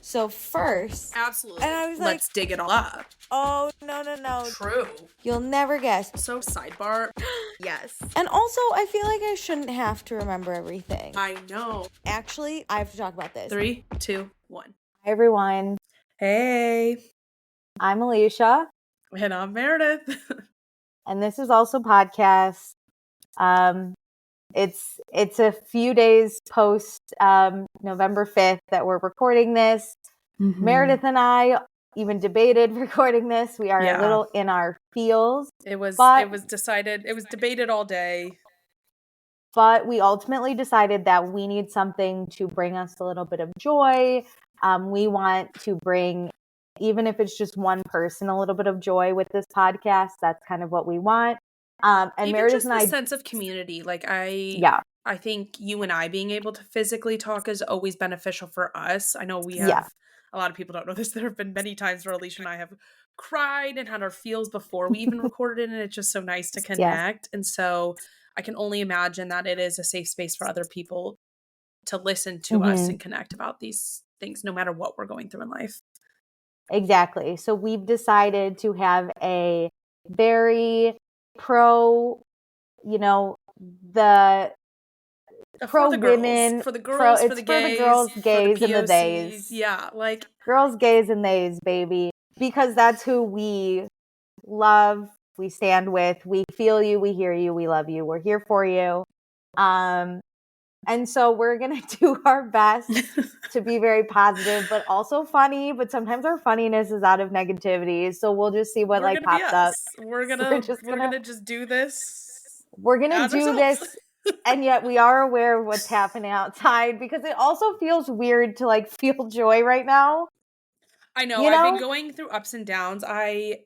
So first, Absolutely. and I was Let's dig it all up. oh, no. True. You'll never guess. So sidebar. Yes. And also, I feel like I shouldn't have to remember everything. I know. Actually, I have to talk about this. 3, 2, 1. Hi, everyone. Hey. I'm Alicia. And I'm Meredith. And this is also podcast. It's a few days post November 5th that we're recording this. Mm-hmm. Meredith and I even debated recording this. We are a little in our feels. It was debated all day. But we ultimately decided that we need something to bring us a little bit of joy. We want to bring, even if it's just one person, a little bit of joy with this podcast. That's kind of what we want. And even Meredith just and I, sense of community. Like I think you and I being able to physically talk is always beneficial for us. I know we have a lot of people don't know this. There have been many times where Alicia and I have cried and had our feels before we even recorded it, and it's just so nice to connect. And so I can only imagine that it is a safe space for other people to listen to us and connect about these things, no matter what we're going through in life. Exactly. So we've decided to have a very pro, the pro women, for the girls, for the gays, for the girls, gays, for the and the theys. Yeah, like girls, gays, and theys, baby. Because that's who we love, we stand with, we feel you, we hear you, we love you, we're here for you. And so we're going to do our best to be very positive, but also funny. But sometimes our funniness is out of negativity. So we'll just see what pops up. We're gonna just do this. We're going to do this. And yet we are aware of what's happening outside, because it also feels weird to feel joy right now. I know. I've been going through ups and downs. I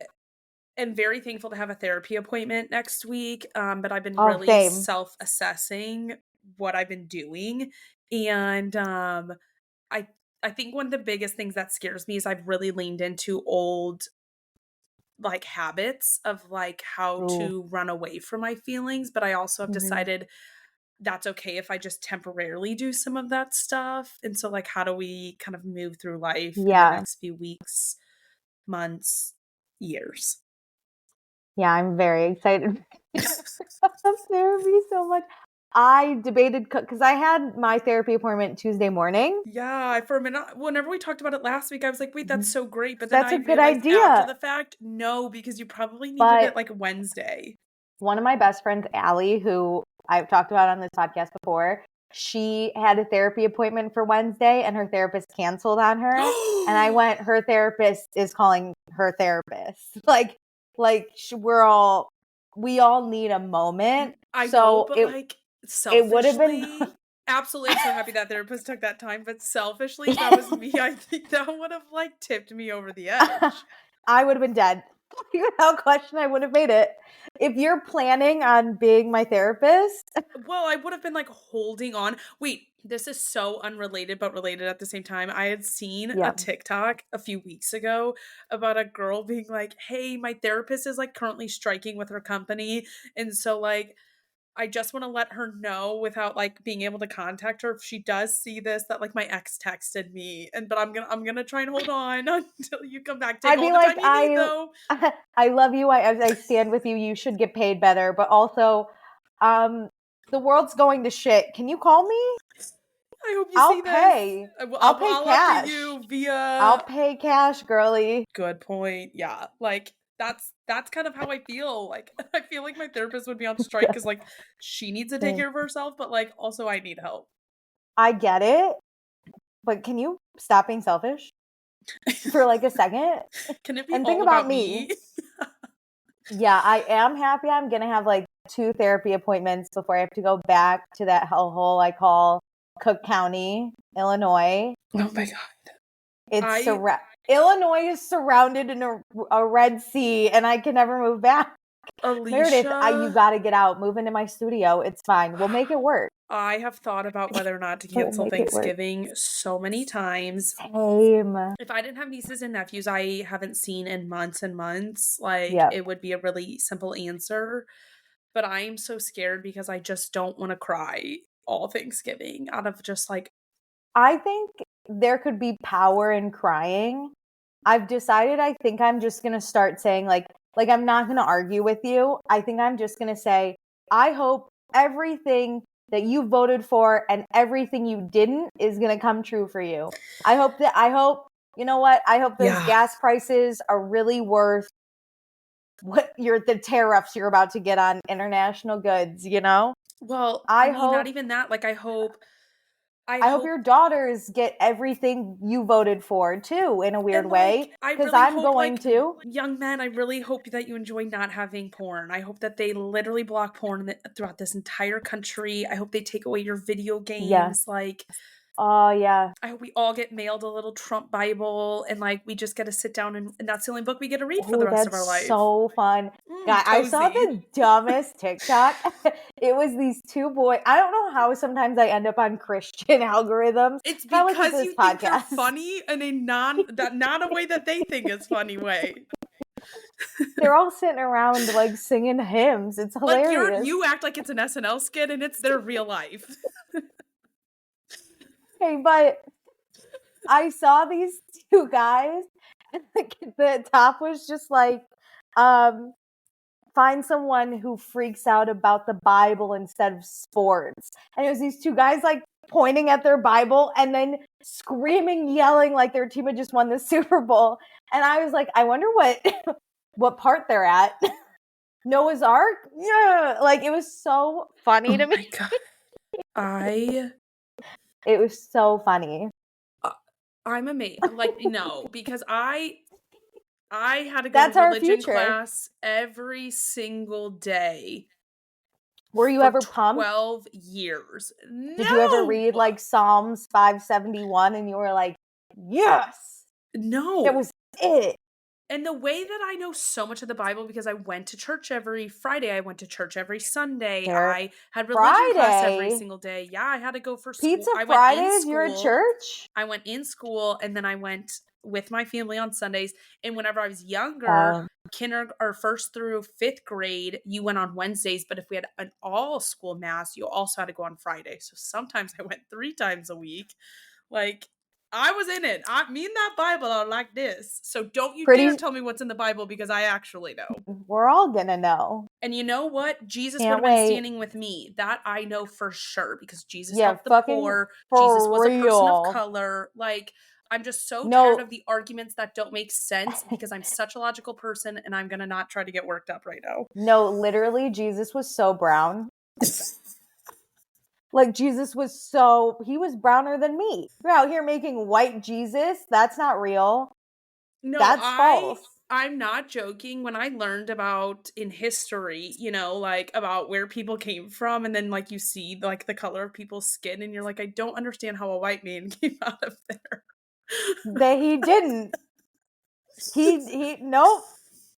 am very thankful to have a therapy appointment next week. But I've been really self-assessing what I've been doing. And I think one of the biggest things that scares me is I've really leaned into old habits of how to run away from my feelings. But I also have decided that's okay if I just temporarily do some of that stuff. And so how do we kind of move through life in the next few weeks, months, years? Yeah, I'm very excited about therapy so much. I debated because I had my therapy appointment Tuesday morning. Yeah, for a minute, whenever we talked about it last week, I was like, wait, that's so great. But then that's a good idea. After the fact, no, because you probably needed it Wednesday. One of my best friends, Allie, who I've talked about on this podcast before, she had a therapy appointment for Wednesday and her therapist canceled on her. And I went, her therapist is calling her therapist. We all need a moment. I know, but selfishly, it would have been absolutely. I'm so happy that therapist took that time, but selfishly, if that was me, I think that would have tipped me over the edge. I would have been dead. Without question, I would have made it. If you're planning on being my therapist. Well, I would have been holding on. Wait, this is so unrelated, but related at the same time. I had seen a TikTok a few weeks ago about a girl being like, hey, my therapist is currently striking with her company. And so I just want to let her know without being able to contact her if she does see this that my ex texted me, but I'm gonna try and hold on until you come back. Take all the time you need, though. I love you. I stand with you. You should get paid better, but also, the world's going to shit. Can you call me? I hope you see this. I'll pay cash. Update you via. I'll pay cash, girly. Good point. Yeah, that's kind of how I feel. I feel like my therapist would be on strike because she needs to take care of herself, but also I need help. I get it, but can you stop being selfish for a second? Can it be and all think about me? Yeah, I am happy. I'm gonna have 2 therapy appointments before I have to go back to that hellhole I call Cook County, Illinois. Oh my god! Illinois is surrounded in a Red Sea, and I can never move back. Alicia, Meredith, you gotta get out. Move into my studio. It's fine. We'll make it work. I have thought about whether or not to cancel Thanksgiving so many times. Same. If I didn't have nieces and nephews I haven't seen in months and months, it would be a really simple answer. But I am so scared because I just don't want to cry all Thanksgiving out of just I think there could be power in crying, I've decided I think I'm just going to start saying like I'm not going to argue with you. I think I'm just going to say, I hope everything that you voted for and everything you didn't is going to come true for you. I hope, you know what? I hope those gas prices are really worth the tariffs you're about to get on international goods, you know? Well, I mean, hope not even that. Like, I hope your daughters get everything you voted for too, in a weird way. I Because really I'm hope, going to. young men, I really hope that you enjoy not having porn. I hope that they literally block porn throughout this entire country. I hope they take away your video games. Like, oh yeah. I hope we all get mailed a little Trump Bible and like we just get to sit down and that's the only book we get to read for the rest of our life. So fun. I saw the dumbest TikTok. It was these two boys. I don't know how sometimes I end up on Christian algorithms. It's Kinda like with because this you think they're podcast. funny in a not a way that they think is funny way. They're all sitting around like singing hymns. It's hilarious. Like you act like it's an SNL skit and it's their real life. Hey, but I saw these two guys and the top was just like, find someone who freaks out about the Bible instead of sports. And it was these two guys like pointing at their Bible and then screaming, yelling like their team had just won the Super Bowl. And I was like, I wonder what part they're at. Noah's Ark? Yeah. Like, it was so funny to me. My God. It was so funny. I'm amazed. Like, no, because I had to go to religion class every single day. Were you ever pumped? 12 years. No! Did you ever read like Psalms 571 and you were like, yes! No. That was it. And the way that I know so much of the Bible, because I went to church every Friday, I went to church every Sunday, I had religion class every single day. Yeah, I had to go for school. Pizza Fridays, you're at church? I went in school, and then I went with my family on Sundays. And whenever I was younger, first through fifth grade, you went on Wednesdays. But if we had an all-school mass, you also had to go on Friday. So sometimes I went 3 times a week. Like, I was in it. Me and that Bible are like this. So don't you dare tell me what's in the Bible because I actually know. We're all gonna know. And you know what? Jesus would have been standing with me. That I know for sure because Jesus helped the poor. Jesus was a person of color. Like, I'm just so tired of the arguments that don't make sense because I'm such a logical person and I'm going to not try to get worked up right now. No, literally, Jesus was so brown. Like, Jesus was he was browner than me. You're out here making white Jesus. That's not real. No, that's false. I'm not joking. When I learned about in history, you know, like about where people came from, and then like you see like the color of people's skin, and you're like, I don't understand how a white man came out of there. He didn't. He nope.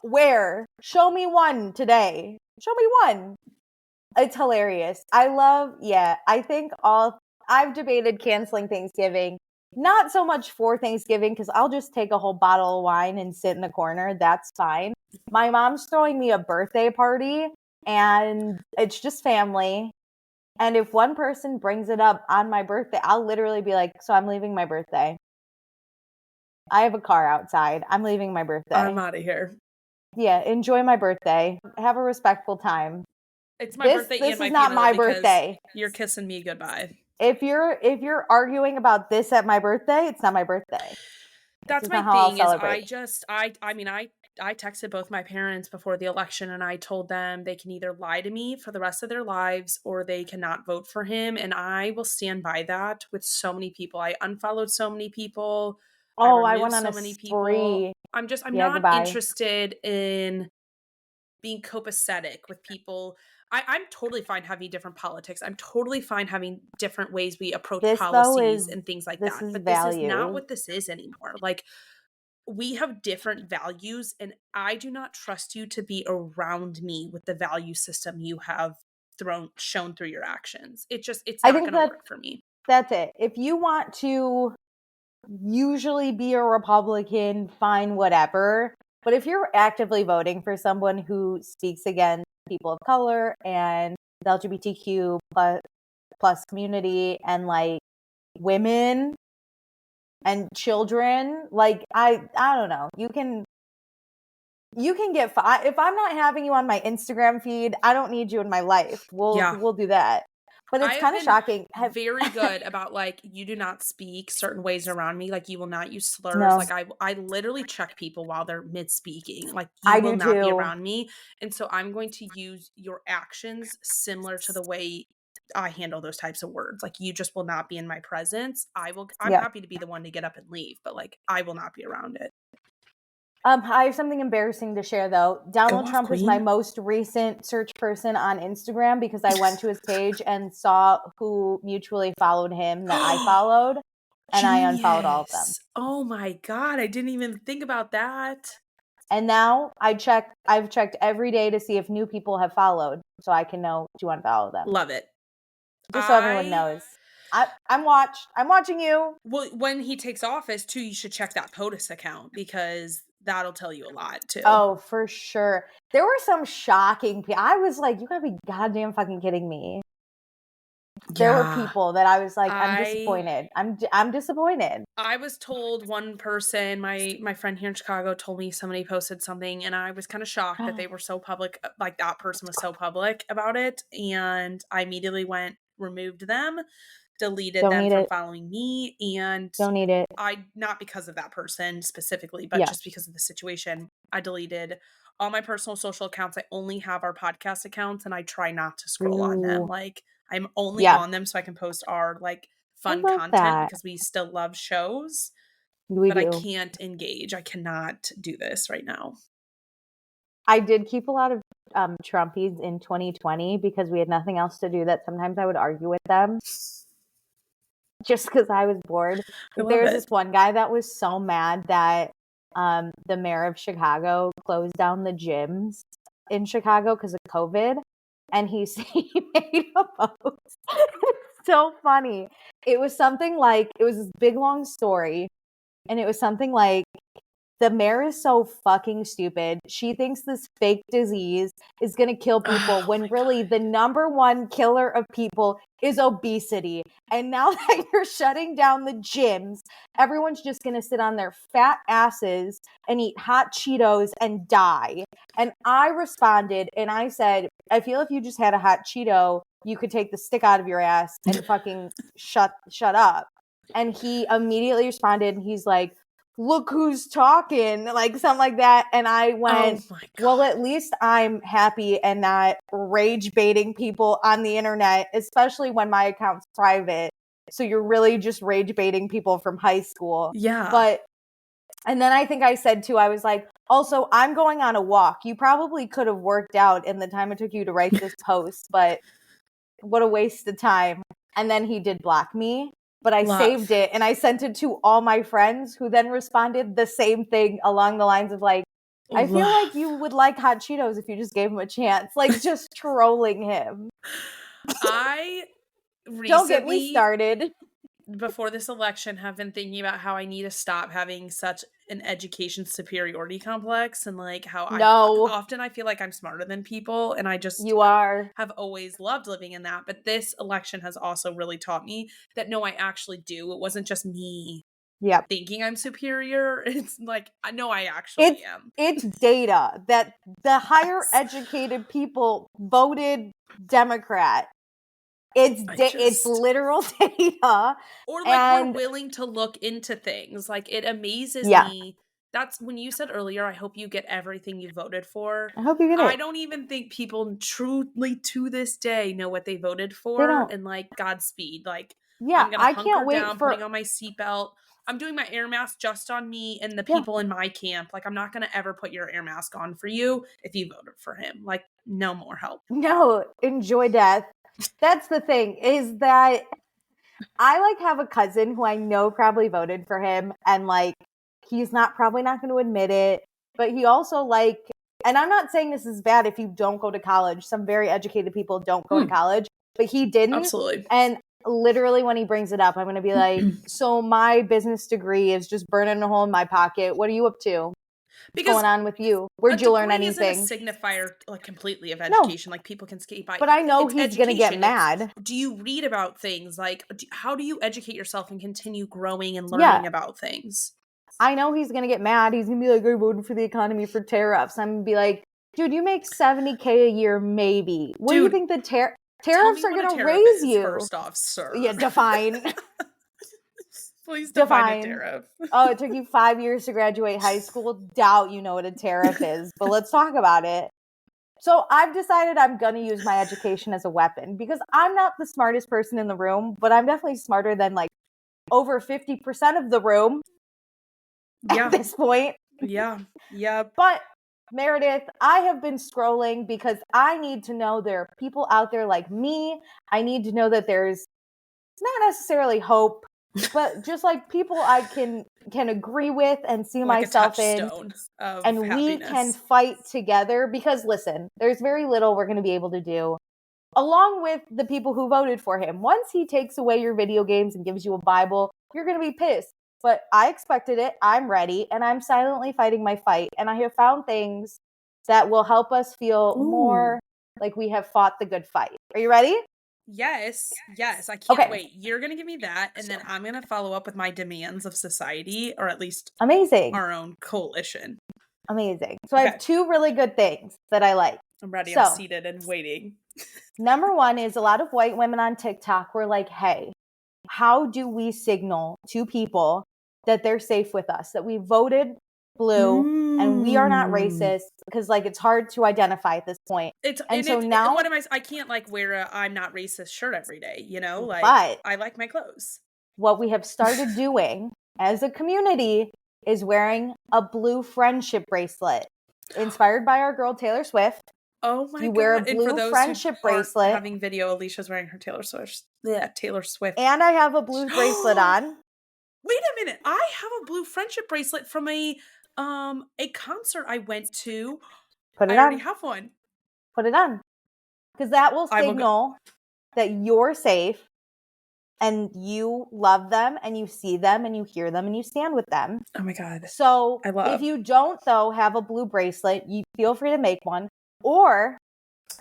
Where? Show me one today. Show me one. It's hilarious. I think I've debated canceling Thanksgiving. Not so much for Thanksgiving because I'll just take a whole bottle of wine and sit in a corner. That's fine. My mom's throwing me a birthday party and it's just family. And if one person brings it up on my birthday, I'll literally be like, so I'm leaving my birthday. I have a car outside. I'm leaving my birthday. I'm out of here. Yeah, enjoy my birthday. Have a respectful time. It's my birthday and my funeral. This is not my birthday. You're kissing me goodbye. If you're arguing about this at my birthday, it's not my birthday. That's my thing. I texted both my parents before the election and I told them they can either lie to me for the rest of their lives or they cannot vote for him. And I will stand by that with so many people. I unfollowed so many people. I went on so many spree. I'm not interested in being copacetic with people. I'm totally fine having different politics. I'm totally fine having different ways we approach policies and things like that. But this is not what this is anymore. Like, we have different values and I do not trust you to be around me with the value system you have shown through your actions. It's not going to work for me. That's it. If you want to usually be a Republican, fine, whatever. But if you're actively voting for someone who speaks against people of color and the LGBTQ plus community and like women, and children, like I don't know. You can get if I'm not having you on my Instagram feed, I don't need you in my life. We'll do that. But it's kind of shocking. Very good about like, you do not speak certain ways around me. Like, you will not use slurs. No. Like I literally check people while they're mid speaking. Like, I you will do not be too. around me. And so I'm going to use your actions similar to the way I handle those types of words. Like, you just will not be in my presence. I'm happy to be the one to get up and leave, but like, I will not be around it. I have something embarrassing to share though. Donald Trump is my Queen. most recent search person on Instagram because I went to his page and saw who mutually followed him that I followed, and I unfollowed all of them. Oh my God, I didn't even think about that. And now I've checked every day to see if new people have followed so I can know to unfollow them. Love it. Just so everyone knows. I'm watching you. Well, when he takes office too, you should check that POTUS account because that'll tell you a lot too. Oh, for sure. There were some shocking people. I was like, you gotta be goddamn fucking kidding me. There were people that I was like, I'm disappointed. I'm disappointed. I was told one person, my friend here in Chicago told me somebody posted something, and I was kind of shocked that they were so public, like that person was so public about it. And I immediately removed them, deleted them from following me, and don't need it. Not because of that person specifically, but just because of the situation, I deleted all my personal social accounts. I only have our podcast accounts, and I try not to scroll on them. Like, I'm only on them so I can post our like fun content because we still love shows. But I can't engage. I cannot do this right now. I did keep a lot of Trumpies in 2020 because we had nothing else to do, that sometimes I would argue with them just because I was bored. There's this one guy that was so mad that the mayor of Chicago closed down the gyms in Chicago because of COVID. And he made a post. It's so funny. It was something like, it was this big long story. And it was something like, the mayor is so fucking stupid. She thinks this fake disease is going to kill people when really the number one killer of people is obesity. And now that you're shutting down the gyms, everyone's just going to sit on their fat asses and eat hot Cheetos and die. And I responded and I said, I feel if you just had a hot Cheeto, you could take the stick out of your ass and fucking shut up. And he immediately responded and he's like, look who's talking, like something like that. And I went, well, at least I'm happy and not rage baiting people on the internet, especially when my account's private. So you're really just rage baiting people from high school. Yeah. And then I think I said too, I was like, also, I'm going on a walk. You probably could have worked out in the time it took you to write this post, but what a waste of time. And then he did block me. But I saved it and I sent it to all my friends who then responded the same thing along the lines of like, I feel like you would like hot Cheetos if you just gave him a chance. Like, just trolling him. I recently, don't get me started. Before this election, have been thinking about how I need to stop having such an education superiority complex and like how often I feel like I'm smarter than people, and I just have always loved living in that. But this election has also really taught me that no, I actually do. It wasn't just me thinking I'm superior. It's like, no, I actually am. It's data that the higher educated people voted Democrat. It's literal data. Or like we're willing to look into things. Like, it amazes me. That's when you said earlier, I hope you get everything you voted for. I hope you get it. I don't even think people truly to this day know what they voted for. And like, Godspeed. Like, I'm going to hunker down, putting on my seatbelt. I'm doing my air mask just on me and the people in my camp. Like, I'm not going to ever put your air mask on for you if you voted for him. Like, no more help. No, enjoy death. That's the thing, is that I like have a cousin who I know probably voted for him, and like he's probably not going to admit it, but he also like, and I'm not saying this is bad if you don't go to college. Some very educated people don't go to college, but he didn't. Absolutely. And literally when he brings it up, I'm going to be like, so my business degree is just burning a hole in my pocket. What are you up to? Because going on with you? Where'd you learn degree isn't a anything? signifier like completely of education. Like people can skate by. But I know It's he's gonna get education. mad. Do you read about things? Like, how do you educate yourself and continue growing and learning about things? I know he's gonna get mad. He's gonna be like, I voted for the economy for tariffs. I'm gonna be like, dude, you make $70K a year, maybe. What do you think the tariffs are gonna raise you? First off, sir. Yeah, define. Please define a tariff. Oh, it took you 5 years to graduate high school. Doubt you know what a tariff is, but let's talk about it. So I've decided I'm going to use my education as a weapon because I'm not the smartest person in the room, but I'm definitely smarter than like over 50% of the room at this point. Yeah. But Meredith, I have been scrolling because I need to know there are people out there like me. I need to know that there's not necessarily hope, but just like people I can agree with and see like myself in, and happiness. We can fight together because listen, there's very little we're going to be able to do along with the people who voted for him. Once he takes away your video games and gives you a Bible, you're going to be pissed. But I expected it. I'm ready, and I'm silently fighting my fight. And I have found things that will help us feel more like we have fought the good fight. Are you ready? Yes. I can't wait. You're going to give me that, and then I'm going to follow up with my demands of society, or at least our own coalition. Amazing. So I have two really good things that I like. I'm ready. I'm seated and waiting. Number one is a lot of white women on TikTok were like, hey, how do we signal to people that they're safe with us, that we voted blue and we are not racist? Because like it's hard to identify at this point. Now what am I can't like wear a I'm not racist shirt every day, you know? Like but I like my clothes. What we have started doing as a community is wearing a blue friendship bracelet inspired by our girl Taylor Swift. Oh my God. You wear a blue friendship bracelet. Having video, Alicia's wearing her Taylor Swift. And I have a blue bracelet on. Wait a minute. I have a blue friendship bracelet from a concert I went to. Put it on. I already have one. Put it on. Because that will signal that you're safe and you love them and you see them and you hear them and you stand with them. Oh my God. So if you don't, though, have a blue bracelet, you feel free to make one. Or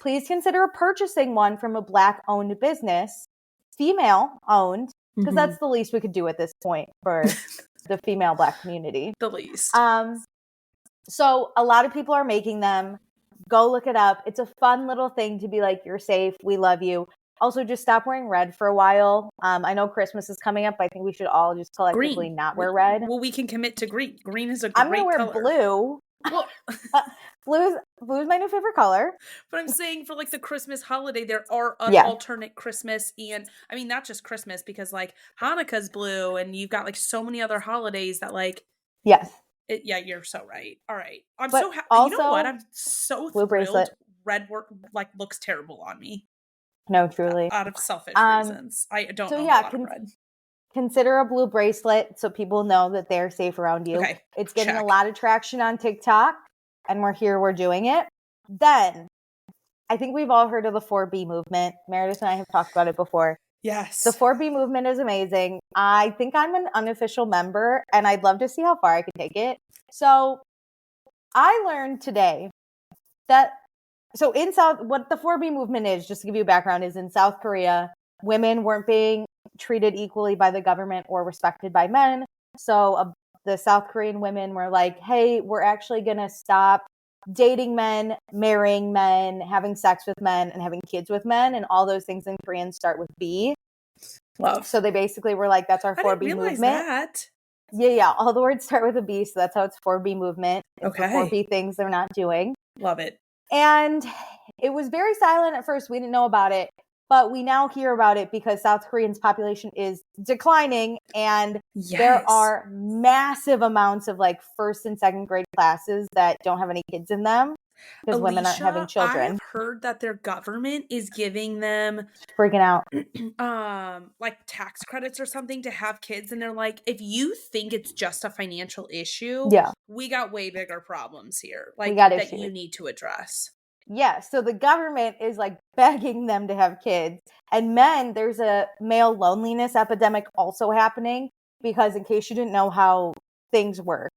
please consider purchasing one from a Black-owned business, female-owned, because that's the least we could do at this point for the female Black community. The least. So a lot of people are making them. Go look it up. It's a fun little thing to be like, you're safe. We love you. Also, just stop wearing red for a while. I know Christmas is coming up. I think we should all just collectively not wear red. Well, we can commit to green. Green is a great color. I'm going to wear blue. Well, blue is my new favorite color. But I'm saying for like the Christmas holiday, there are alternate Christmas, and I mean not just Christmas, because like Hanukkah's blue, and you've got like so many other holidays that like you're so right. All right, I'm so happy. You know what? I'm so blue thrilled. Bracelet. Red work like looks terrible on me. No, truly. Out of selfish reasons, I don't. So red. Consider a blue bracelet so people know that they're safe around you. Okay, it's getting a lot of traction on TikTok, and we're doing it. Then, I think we've all heard of the 4B movement. Meredith and I have talked about it before. Yes. The 4B movement is amazing. I think I'm an unofficial member, and I'd love to see how far I can take it. So, I learned today that, what the 4B movement is, just to give you a background, is in South Korea, women weren't being treated equally by the government or respected by men. So the South Korean women were like, hey, we're actually going to stop dating men, marrying men, having sex with men, and having kids with men. And all those things in Korean start with B. Love. So they basically were like, that's our 4B movement. That. Yeah. All the words start with a B. So that's how it's 4B movement. It's the 4B things they're not doing. Love it. And it was very silent at first. We didn't know about it. But we now hear about it because South Koreans' population is declining, and there are massive amounts of like first and second grade classes that don't have any kids in them because women aren't having children. I've heard that their government is giving them freaking out like tax credits or something to have kids, and they're like, if you think it's just a financial issue, we got way bigger problems here, like that you need to address. Yeah, so the government is like begging them to have kids. And men, there's a male loneliness epidemic also happening because, in case you didn't know how things work,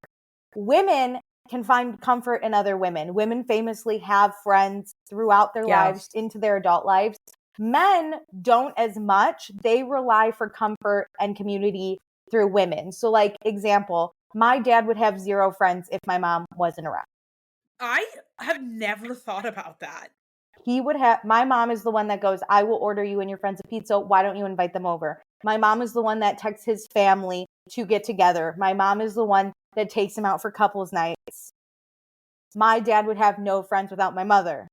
women can find comfort in other women. Women famously have friends throughout their lives into their adult lives. Men don't as much. They rely for comfort and community through women. So like example, my dad would have 0 friends if my mom wasn't around. I have never thought about that. He would have, my mom is the one that goes, I will order you and your friends a pizza. Why don't you invite them over? My mom is the one that texts his family to get together. My mom is the one that takes him out for couples nights. My dad would have no friends without my mother.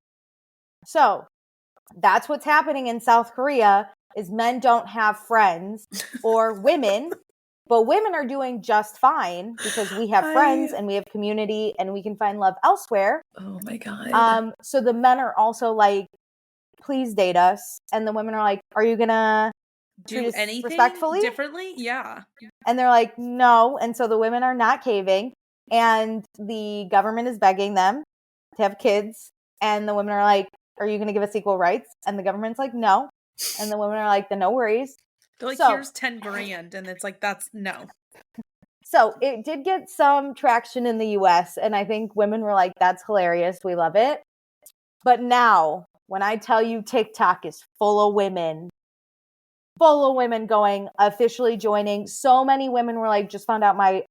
So that's what's happening in South Korea is men don't have friends or women, but women are doing just fine because we have friends and we have community and we can find love elsewhere. Oh my God. So the men are also like, please date us. And the women are like, are you going to do anything respectfully? Differently? Yeah. And they're like, no. And so the women are not caving. And the government is begging them to have kids. And the women are like, are you going to give us equal rights? And the government's like, no. And the women are like, then no worries. They're like, here's 10 grand. And it's like, that's no. So it did get some traction in the US. And I think women were like, that's hilarious. We love it. But now, when I tell you TikTok is full of women going, officially joining. So many women were like, just found out my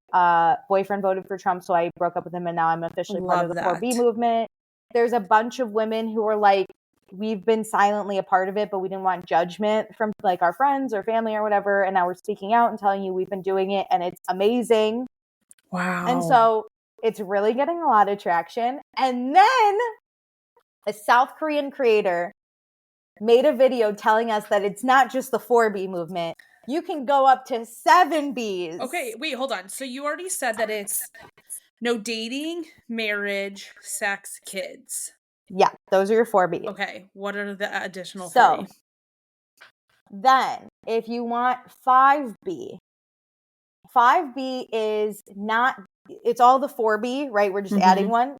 boyfriend voted for Trump, so I broke up with him, and now I'm officially part of the 4B movement. There's a bunch of women who are like, we've been silently a part of it, but we didn't want judgment from like our friends or family or whatever, and now we're speaking out and telling you we've been doing it, and it's amazing. Wow. And so it's really getting a lot of traction. And then a South Korean creator made a video telling us that it's not just the 4B movement. You can go up to 7Bs. Okay, wait, hold on. So you already said that it's no dating, marriage, sex, kids. Yeah, those are your 4Bs. Okay, what are the additional 3? Then, if you want 5B, 5B is not, it's all the 4B, right? We're just adding one.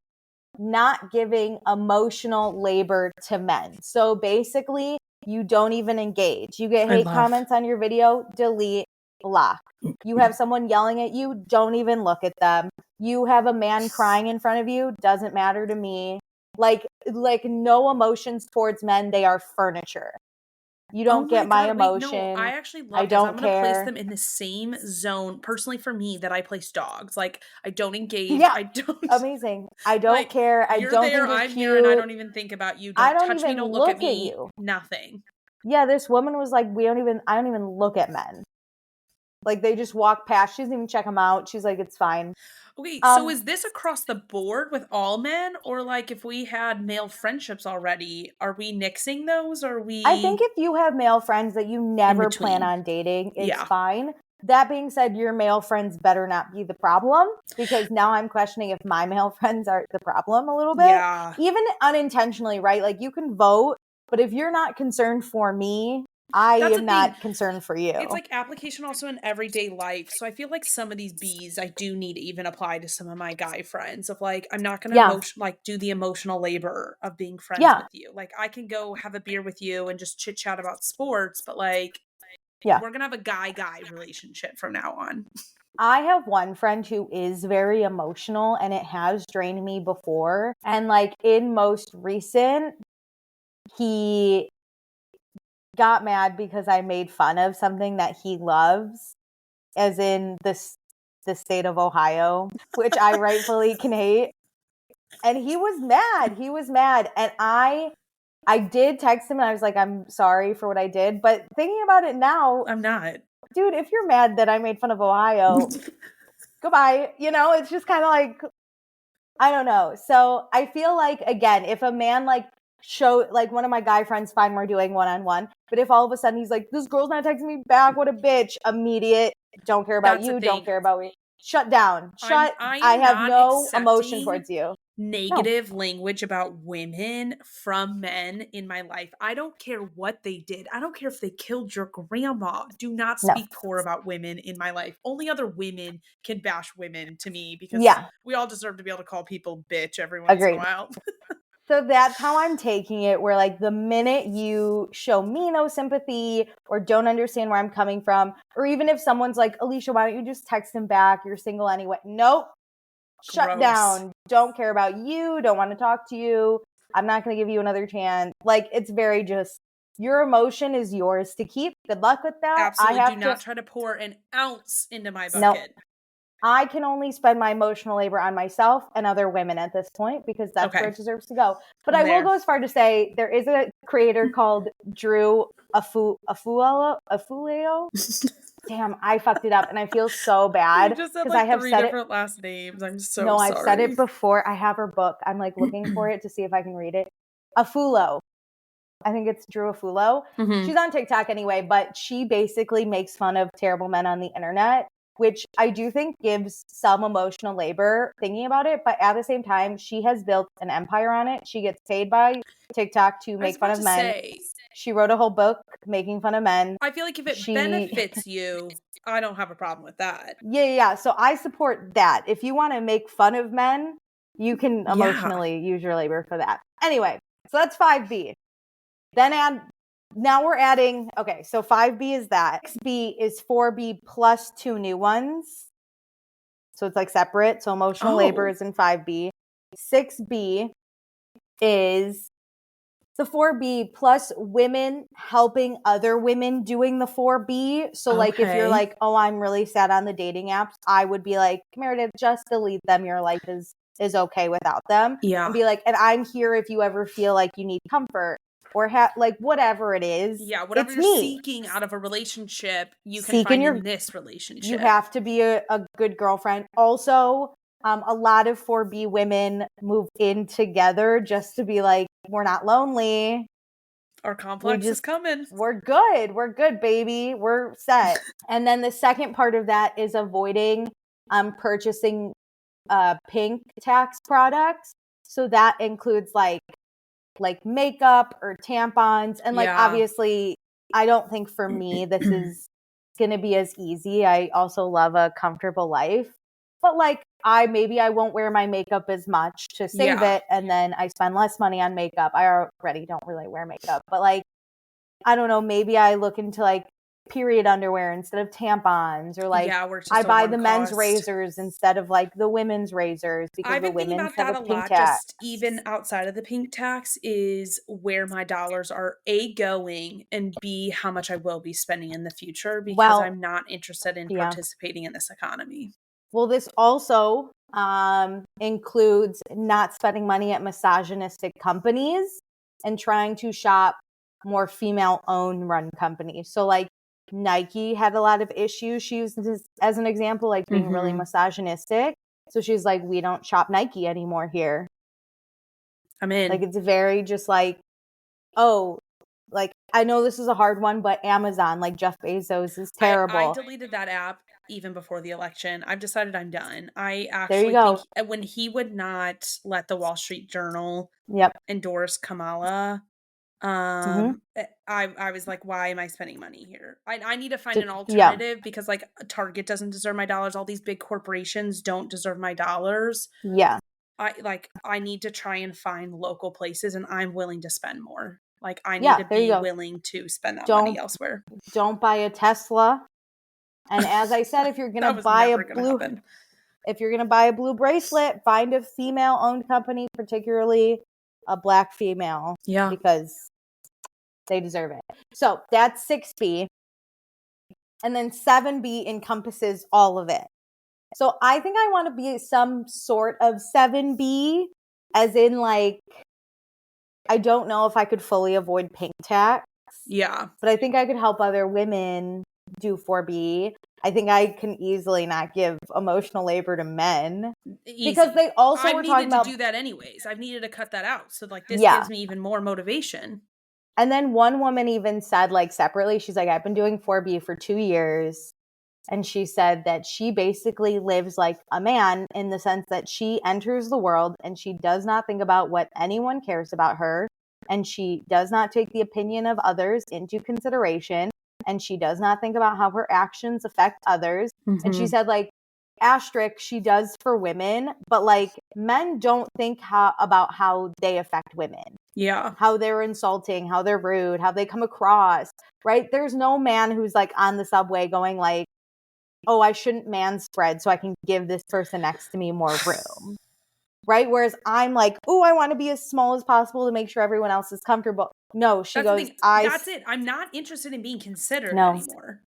Not giving emotional labor to men. So basically, you don't even engage. You get hate comments on your video, delete, block. You have someone yelling at you, don't even look at them. You have a man crying in front of you, doesn't matter to me. Like no emotions towards men, they are furniture. You don't get my emotion. Wait, no, I actually love this. I'm going to place them in the same zone, personally for me, that I place dogs. Like, I don't engage. Yeah, I don't. Amazing. I don't care. I You're don't there, think you're I'm cute. here, and I don't even think about you. Don't touch me, don't look at me. You. Nothing. Yeah, this woman was like, I don't even look at men. Like, they just walk past. She doesn't even check them out. She's like, it's fine. Okay, so is this across the board with all men? Or like if we had male friendships already, are we nixing those? Or I think if you have male friends that you never plan on dating, it's fine. That being said, your male friends better not be the problem, because now I'm questioning if my male friends are the problem a little bit. Yeah. Even unintentionally, right? Like, you can vote, but if you're not concerned for me, I am not concerned for you. It's like application also in everyday life. So I feel like some of these B's I do need to even apply to some of my guy friends of like, I'm not going to do the emotional labor of being friends with you. Like, I can go have a beer with you and just chit chat about sports, but like, we're going to have a guy relationship from now on. I have one friend who is very emotional, and it has drained me before. And like in most recent, he got mad because I made fun of something that he loves, as in the state of Ohio, which I rightfully can hate. And he was mad. And I did text him, and I was like, I'm sorry for what I did. But thinking about it now, I'm not. Dude, if you're mad that I made fun of Ohio, goodbye. You know, it's just kind of like, I don't know. So I feel like, again, if a man like one of my guy friends, fine, we're doing one-on-one. But if all of a sudden he's like, this girl's not texting me back, what a bitch, immediate, don't care about you, don't care about me. Shut down. I have no emotion towards you. Negative language about women from men in my life. I don't care what they did. I don't care if they killed your grandma. Do not speak poor about women in my life. Only other women can bash women to me, because we all deserve to be able to call people bitch every once in a while. So that's how I'm taking it, where like the minute you show me no sympathy or don't understand where I'm coming from, or even if someone's like, Alicia, why don't you just text him back? You're single anyway. Nope. shut Gross. down, don't care about you, don't want to talk to you, I'm not going to give you another chance. Like, it's very just, your emotion is yours to keep. Good luck with that. Absolutely. I have Do not try to pour an ounce into my bucket. No, I can only spend my emotional labor on myself and other women at this point because that's where it deserves to go. But I will go as far to say there is a creator called Drew Afuleo. Damn, I fucked it up and I feel so bad You just said because like I have 3 said different last names. I'm so No, sorry. I've said it before. I have her book. I'm like looking for it to see if I can read it. Afulo. I think it's Drew Afulo. Mhm. She's on TikTok anyway, but she basically makes fun of terrible men on the internet, which I do think gives some emotional labor thinking about it. But at the same time, she has built an empire on it. She gets paid by TikTok to make fun of men. She wrote a whole book making fun of men. I feel like if it benefits you, I don't have a problem with that. Yeah. So I support that. If you want to make fun of men, you can emotionally use your labor for that. Anyway, so that's 5B. Then now we're adding, okay, so 5B is that. 6B is 4B plus 2 new ones. So it's like separate. So emotional labor is in 5B. 6B is the 4B plus women helping other women doing the 4B. So like if you're like, oh, I'm really sad on the dating apps, I would be like, Meredith, just delete them. Your life is okay without them. Yeah. And be like, and I'm here if you ever feel like you need comfort or like whatever it is. Yeah, whatever it's you're me. seeking out of a relationship, you can find in this relationship. You have to be a good girlfriend. Also, a lot of 4B women move in together just to be like, we're not lonely. Our complex is coming. We're good, baby. We're set. And then the second part of that is avoiding purchasing pink tax products. So that includes like makeup or tampons. And like obviously, I don't think for me this is going to be as easy. I also love a comfortable life. But like maybe I won't wear my makeup as much to save it, and then I spend less money on makeup. I already don't really wear makeup, but like I don't know, maybe I look into like period underwear instead of tampons, or like I buy the men's razors instead of like the women's razors because the women's have a pink tax. Just even outside of the pink tax is where my dollars are A, going, and B, how much I will be spending in the future because I'm not interested in participating in this economy. Well, this also includes not spending money at misogynistic companies and trying to shop more female-owned run companies. So like Nike had a lot of issues. She used this as an example, like being really misogynistic. So she's like, we don't shop Nike anymore here. I'm in. Like it's very just like, oh, like I know this is a hard one, but Amazon, like Jeff Bezos is terrible. I deleted that app even before the election. I've decided I'm done. I actually think when he would not let the Wall Street Journal endorse Kamala, I was like, why am I spending money here? I need to find an alternative because like Target doesn't deserve my dollars. All these big corporations don't deserve my dollars. Yeah. I need to try and find local places, and I'm willing to spend more. Like I need to be willing to spend that money elsewhere. Don't buy a Tesla. And as I said, if you're going to buy a blue bracelet, find a female-owned company, particularly a Black female. Yeah. Because they deserve it. So that's 6B. And then 7B encompasses all of it. So I think I want to be some sort of 7B, as in like, I don't know if I could fully avoid pink tax. Yeah. But I think I could help other women do 4B. I think I can easily not give emotional labor to men. Easy. Because they also were talking about to do that anyways. I've needed to cut that out. So like this gives me even more motivation. And then one woman even said like separately, she's like, I've been doing 4B for 2 years. And she said that she basically lives like a man in the sense that she enters the world and she does not think about what anyone cares about her. And she does not take the opinion of others into consideration. And she does not think about how her actions affect others. And she said like, asterisk, she does for women, but like men don't think about how they affect women. Yeah. How they're insulting, how they're rude, how they come across, right? There's no man who's like on the subway going like, oh, I shouldn't man spread so I can give this person next to me more room. Right? Whereas I'm like, oh, I want to be as small as possible to make sure everyone else is comfortable. No, she That's the goes, thing. That's it. I'm not interested in being considered No. anymore.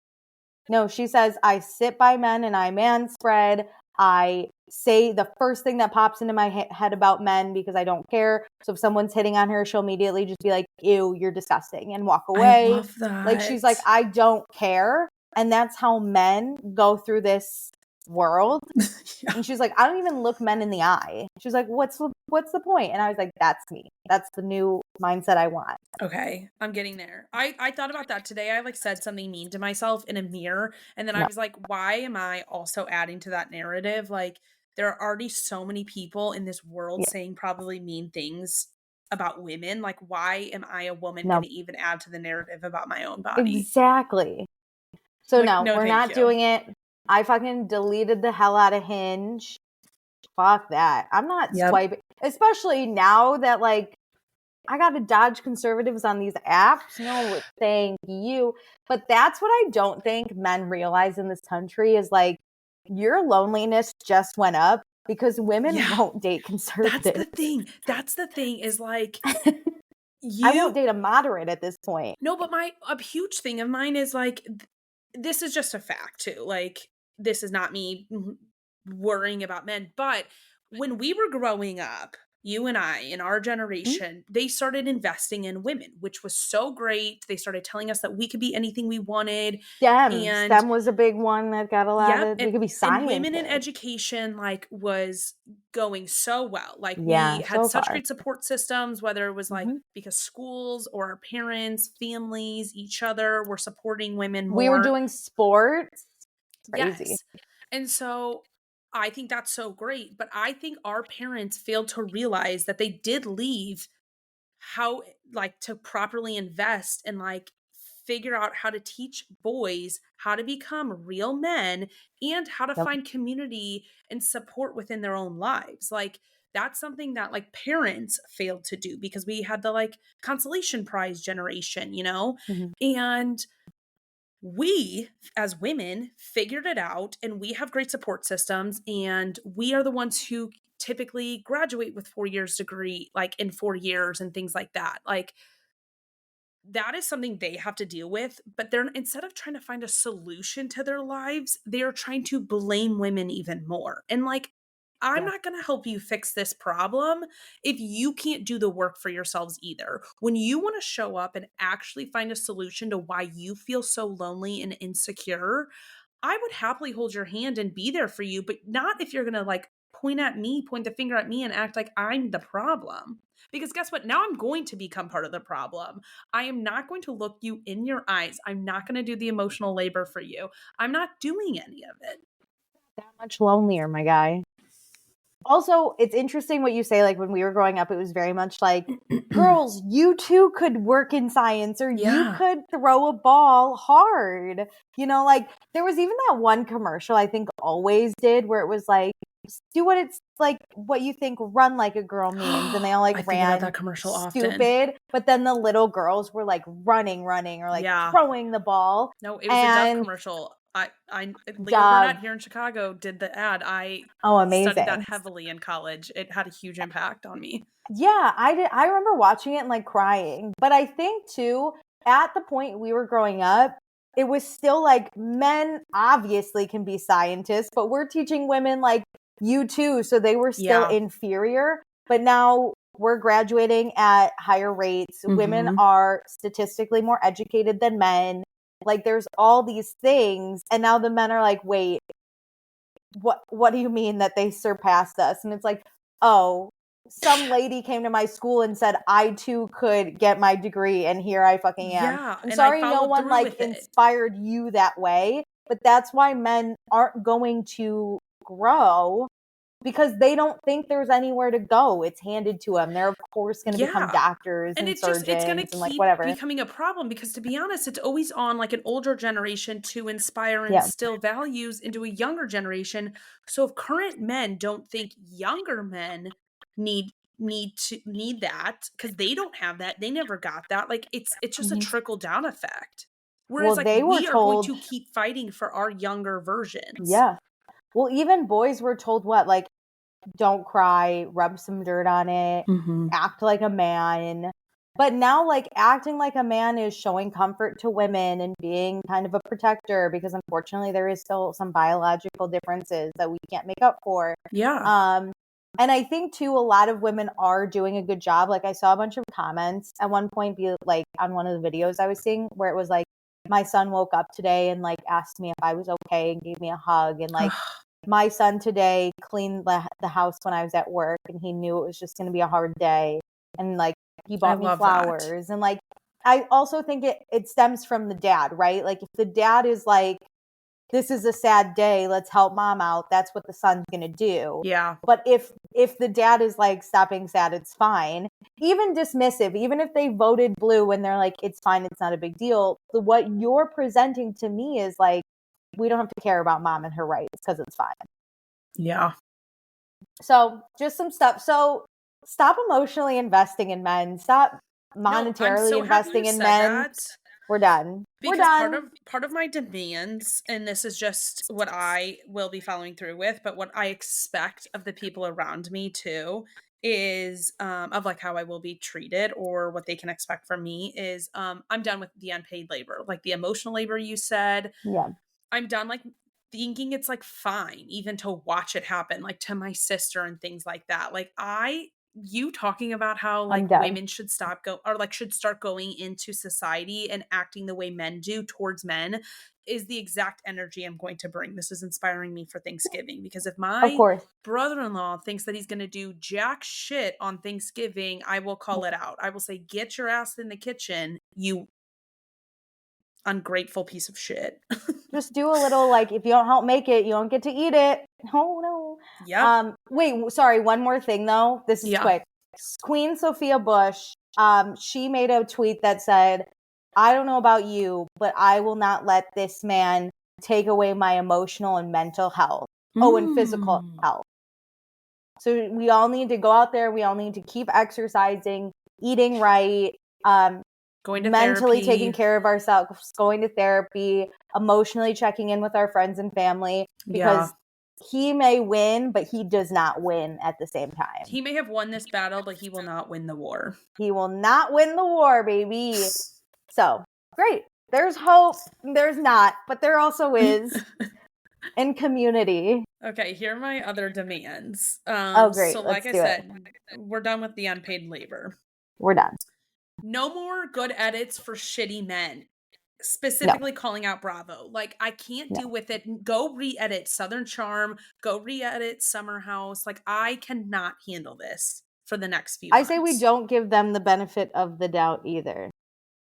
No, she says, I sit by men and I man spread. I say the first thing that pops into my head about men because I don't care. So if someone's hitting on her, she'll immediately just be like, ew, you're disgusting, and walk away. I love that. Like, she's like, I don't care. And that's how men go through this world. Yeah. And she's like, I don't even look men in the eye. She's like, what's the point? And I was like, that's me. That's the new mindset I want. Okay, I'm getting there. I thought about that today. I like said something mean to myself in a mirror, and then I was like, why am I also adding to that narrative? Like, there are already so many people in this world saying probably mean things about women. Like, why am I a woman going to even add to the narrative about my own body? Exactly. So Like, no, no, we're thank not you. doing it. I fucking deleted the hell out of Hinge. Fuck that. I'm not swiping, especially now that like I got to dodge conservatives on these apps. No, thank you. But that's what I don't think men realize in this country is like your loneliness just went up because women won't date conservatives. That's the thing. That's the thing is like I won't date a moderate at this point. No, but a huge thing of mine is like this is just a fact too. Like this is not me worrying about men, but when we were growing up, you and I in our generation, they started investing in women, which was so great. They started telling us that we could be anything we wanted. STEM was a big one that got a lot of, we could be scientists. And women in education like was going so well. Like we had so such far. great support systems, whether it was like because schools or our parents, families, each other were supporting women more. We were doing sports. Crazy. Yes. And so I think that's so great. But I think our parents failed to realize that they did leave how like to properly invest and like figure out how to teach boys how to become real men and how to find community and support within their own lives. Like that's something that like parents failed to do because we had the like consolation prize generation, you know? And we as women figured it out and we have great support systems and we are the ones who typically graduate with 4 years degree like in 4 years and things like that. Like that is something they have to deal with, but they're instead of trying to find a solution to their lives, they're trying to blame women even more. And like I'm not going to help you fix this problem if you can't do the work for yourselves either. When you want to show up and actually find a solution to why you feel so lonely and insecure, I would happily hold your hand and be there for you, but not if you're going to like point the finger at me and act like I'm the problem. Because guess what? Now I'm going to become part of the problem. I am not going to look you in your eyes. I'm not going to do the emotional labor for you. I'm not doing any of it. That much lonelier, my guy. Also, it's interesting what you say. Like when we were growing up, it was very much like, girls, you too could work in science or you could throw a ball hard. You know, like there was even that one commercial I think Always did where it was like, do what it's like, what you think run like a girl means. And they all like ran that commercial stupid. often. But then the little girls were like running or like throwing the ball. No, it was a Dove commercial. Leah Burnett here in Chicago did the ad. Amazing. Studied that heavily in college. It had a huge impact on me. Yeah, I did. I remember watching it and like crying. But I think too, at the point we were growing up, it was still like men obviously can be scientists, but we're teaching women like you too. So they were still inferior. But now we're graduating at higher rates. Women are statistically more educated than men. Like there's all these things. And now the men are like, wait, what do you mean that they surpassed us? And it's like, oh, some lady came to my school and said I too could get my degree and here I fucking am. Yeah, I'm sorry no one like inspired you that way, but that's why men aren't going to grow because they don't think there's anywhere to go. It's handed to them. They're of course going to become doctors and surgeons it's going to and like keep whatever. becoming a problem because to be honest, it's always on like an older generation to inspire and instill values into a younger generation. So if current men don't think younger men need that because they don't have that, they never got that. Like it's just a trickle down effect. Whereas, Well, like, they were we are going told, to keep fighting for our younger versions. yeah. Well, even boys were told what? Like, don't cry, rub some dirt on it, act like a man. But now, like, acting like a man is showing comfort to women and being kind of a protector, because unfortunately there is still some biological differences that we can't make up for. Yeah. And I think too, a lot of women are doing a good job. Like, I saw a bunch of comments at one point, be like on one of the videos I was seeing, where it was like, my son woke up today and like asked me if I was okay and gave me a hug, and like, my son today cleaned the house when I was at work, and he knew it was just going to be a hard day, and like, he bought me love flowers. And like, I also think it stems from the dad, right? Like, if the dad is like, this is a sad day, let's help mom out, that's what the son's going to do. Yeah. But if the dad is like, stop being sad, it's fine, even dismissive, even if they voted blue and they're like, it's fine, it's not a big deal, what you're presenting to me is like, we don't have to care about mom and her rights because it's fine. Yeah. So just some stuff. So stop emotionally investing in men. Stop monetarily investing in men. That. We're done. Because We're done. part of my demands, and this is just what I will be following through with, but what I expect of the people around me too, is of like how I will be treated or what they can expect from me is I'm done with the unpaid labor, like the emotional labor you said. Yeah. I'm done like thinking it's like fine even to watch it happen, like to my sister and things like that. Like you talking about how I'm like done. women should stop go or like should start going into society and acting the way men do towards men is the exact energy I'm going to bring. This is inspiring me for Thanksgiving, because if Of my course. brother-in-law thinks that he's going to do jack shit on Thanksgiving, I will call it out. I will say, get your ass in the kitchen, you ungrateful piece of shit. Just do a little, like, if you don't help make it, you don't get to eat it. Oh no. Yep. Wait, sorry, one more thing though. This is quick. Queen Sophia Bush, she made a tweet that said, I don't know about you, but I will not let this man take away my emotional and mental health. Oh, and physical health. So we all need to go out there. We all need to keep exercising, eating right, going to mentally therapy, taking care of ourselves, going to therapy, emotionally checking in with our friends and family, because he may win, but he does not win at the same time. He may have won this battle, but he will not win the war. He will not win the war, baby. So, great. There's hope. There's not, but there also is in community. Okay, here are my other demands. Oh, great. So Let's like I do said, it. we're done with the unpaid labor. We're done. No more good edits for shitty men. Specifically calling out Bravo. Like, I can't deal with it. Go re-edit Southern Charm. Go re-edit Summer House. Like, I cannot handle this for the next few months. I say we don't give them the benefit of the doubt either.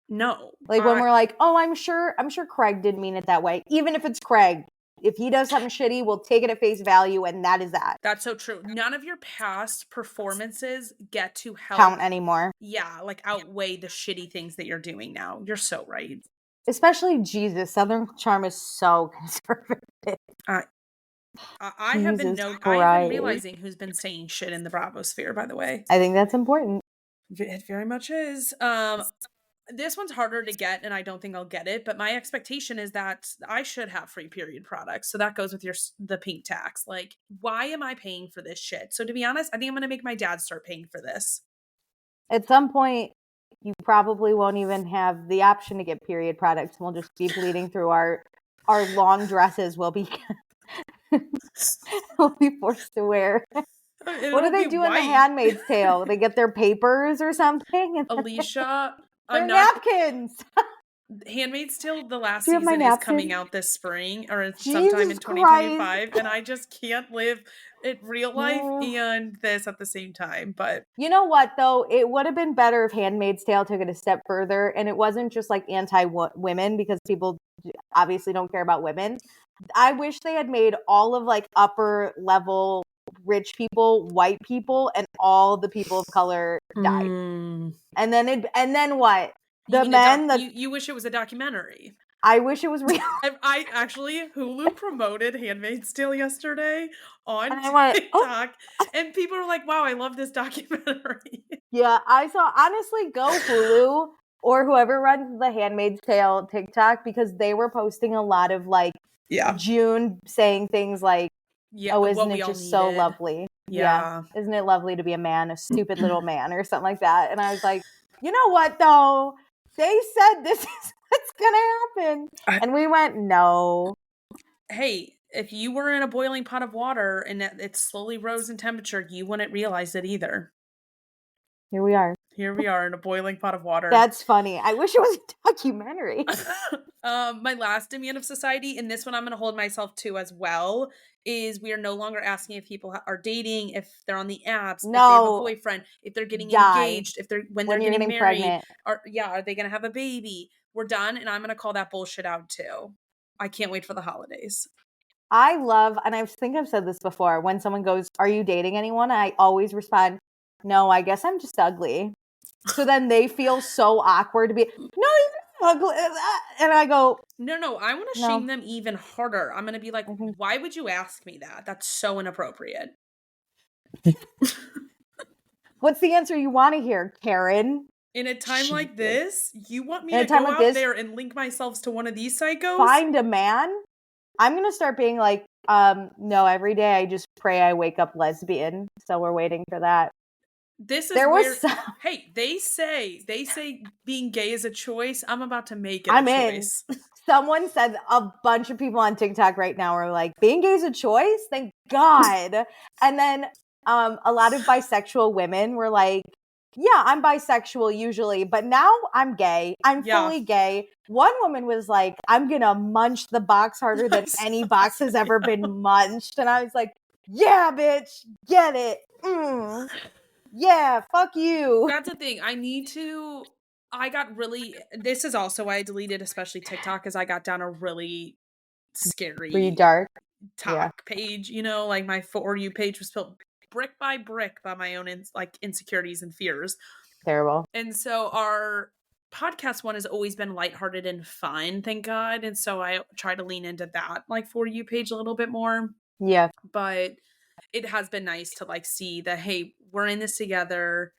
No. Like, when we're like, oh, I'm sure Craig didn't mean it that way. Even if it's Craig, if he does something shitty, we'll take it at face value, and that is that. That's so true. None of your past performances get to help count anymore. Yeah, like outweigh the shitty things that you're doing now. You're so right. Especially Jesus. Southern Charm is so conservative. I have been realizing who's been saying shit in the Bravo sphere, by the way. I think that's important. It very much is. This one's harder to get, and I don't think I'll get it, but my expectation is that I should have free period products. So that goes with the pink tax. Like, why am I paying for this shit? So to be honest, I think I'm going to make my dad start paying for this. At some point, you probably won't even have the option to get period products. We'll just be bleeding through our long dresses. We'll be forced to wear. What do they do in The Handmaid's Tale? They get their papers or something? Alicia, they're napkins. Handmaid's Tale, the last season is coming out this spring or sometime in 2025, and I just can't live in real life and this at the same time. But you know what, though? It would have been better if Handmaid's Tale took it a step further, and it wasn't just like anti-women, because people obviously don't care about women. I wish they had made all of like upper level rich people white people, and all the people of color died. And then what? The men that you wish it was a documentary. I wish it was real. I actually, Hulu promoted Handmaid's Tale yesterday on TikTok, and people were like, wow, I love this documentary. Yeah, I saw, honestly, go Hulu. or whoever runs the Handmaid's Tale TikTok, because they were posting a lot of like June saying things like, oh, isn't it just so lovely? Yeah. Isn't it lovely to be a man, a stupid little man, or something like that? And I was like, you know what, though? They said this is what's going to happen. And we went, no. Hey, if you were in a boiling pot of water and it slowly rose in temperature, you wouldn't realize it either. Here we are. Here we are in a boiling pot of water. That's funny. I wish it was a documentary. My last demand of society, and this one I'm going to hold myself to as well, is we are no longer asking if people are dating, if they're on the apps, if they have a boyfriend, if they're getting engaged, if they're when they're getting married, pregnant. Are they going to have a baby? We're done, and I'm going to call that bullshit out too. I can't wait for the holidays. I love, and I think I've said this before, when someone goes, are you dating anyone? I always respond, no, I guess I'm just ugly. So then they feel so awkward to be, no, you're not ugly. And I go, no, I want to shame them even harder. I'm going to be like, why would you ask me that? That's so inappropriate. What's the answer you want to hear, Karen? In a time like this, you want me to go out there and link myself to one of these psychos? Find a man? I'm going to start being like, no, every day I just pray I wake up lesbian. So we're waiting for that. This is hey, they say being gay is a choice. I'm about to make it a choice. Someone said, a bunch of people on TikTok right now are like, being gay is a choice? Thank God. And then a lot of bisexual women were like, yeah, I'm bisexual usually, but now I'm gay. I'm fully gay. One woman was like, I'm going to munch the box harder than any box has ever been munched. And I was like, yeah, bitch, get it. Yeah, fuck you. That's the thing. This is also why I deleted especially TikTok, because I got down a really scary pretty dark talk page, like my For You page was built brick by brick by my own insecurities and fears. Terrible. And so our podcast one has always been lighthearted and fun, thank God. And so I try to lean into that For You page a little bit more. Yeah. But it has been nice to see that, hey, we're in this together.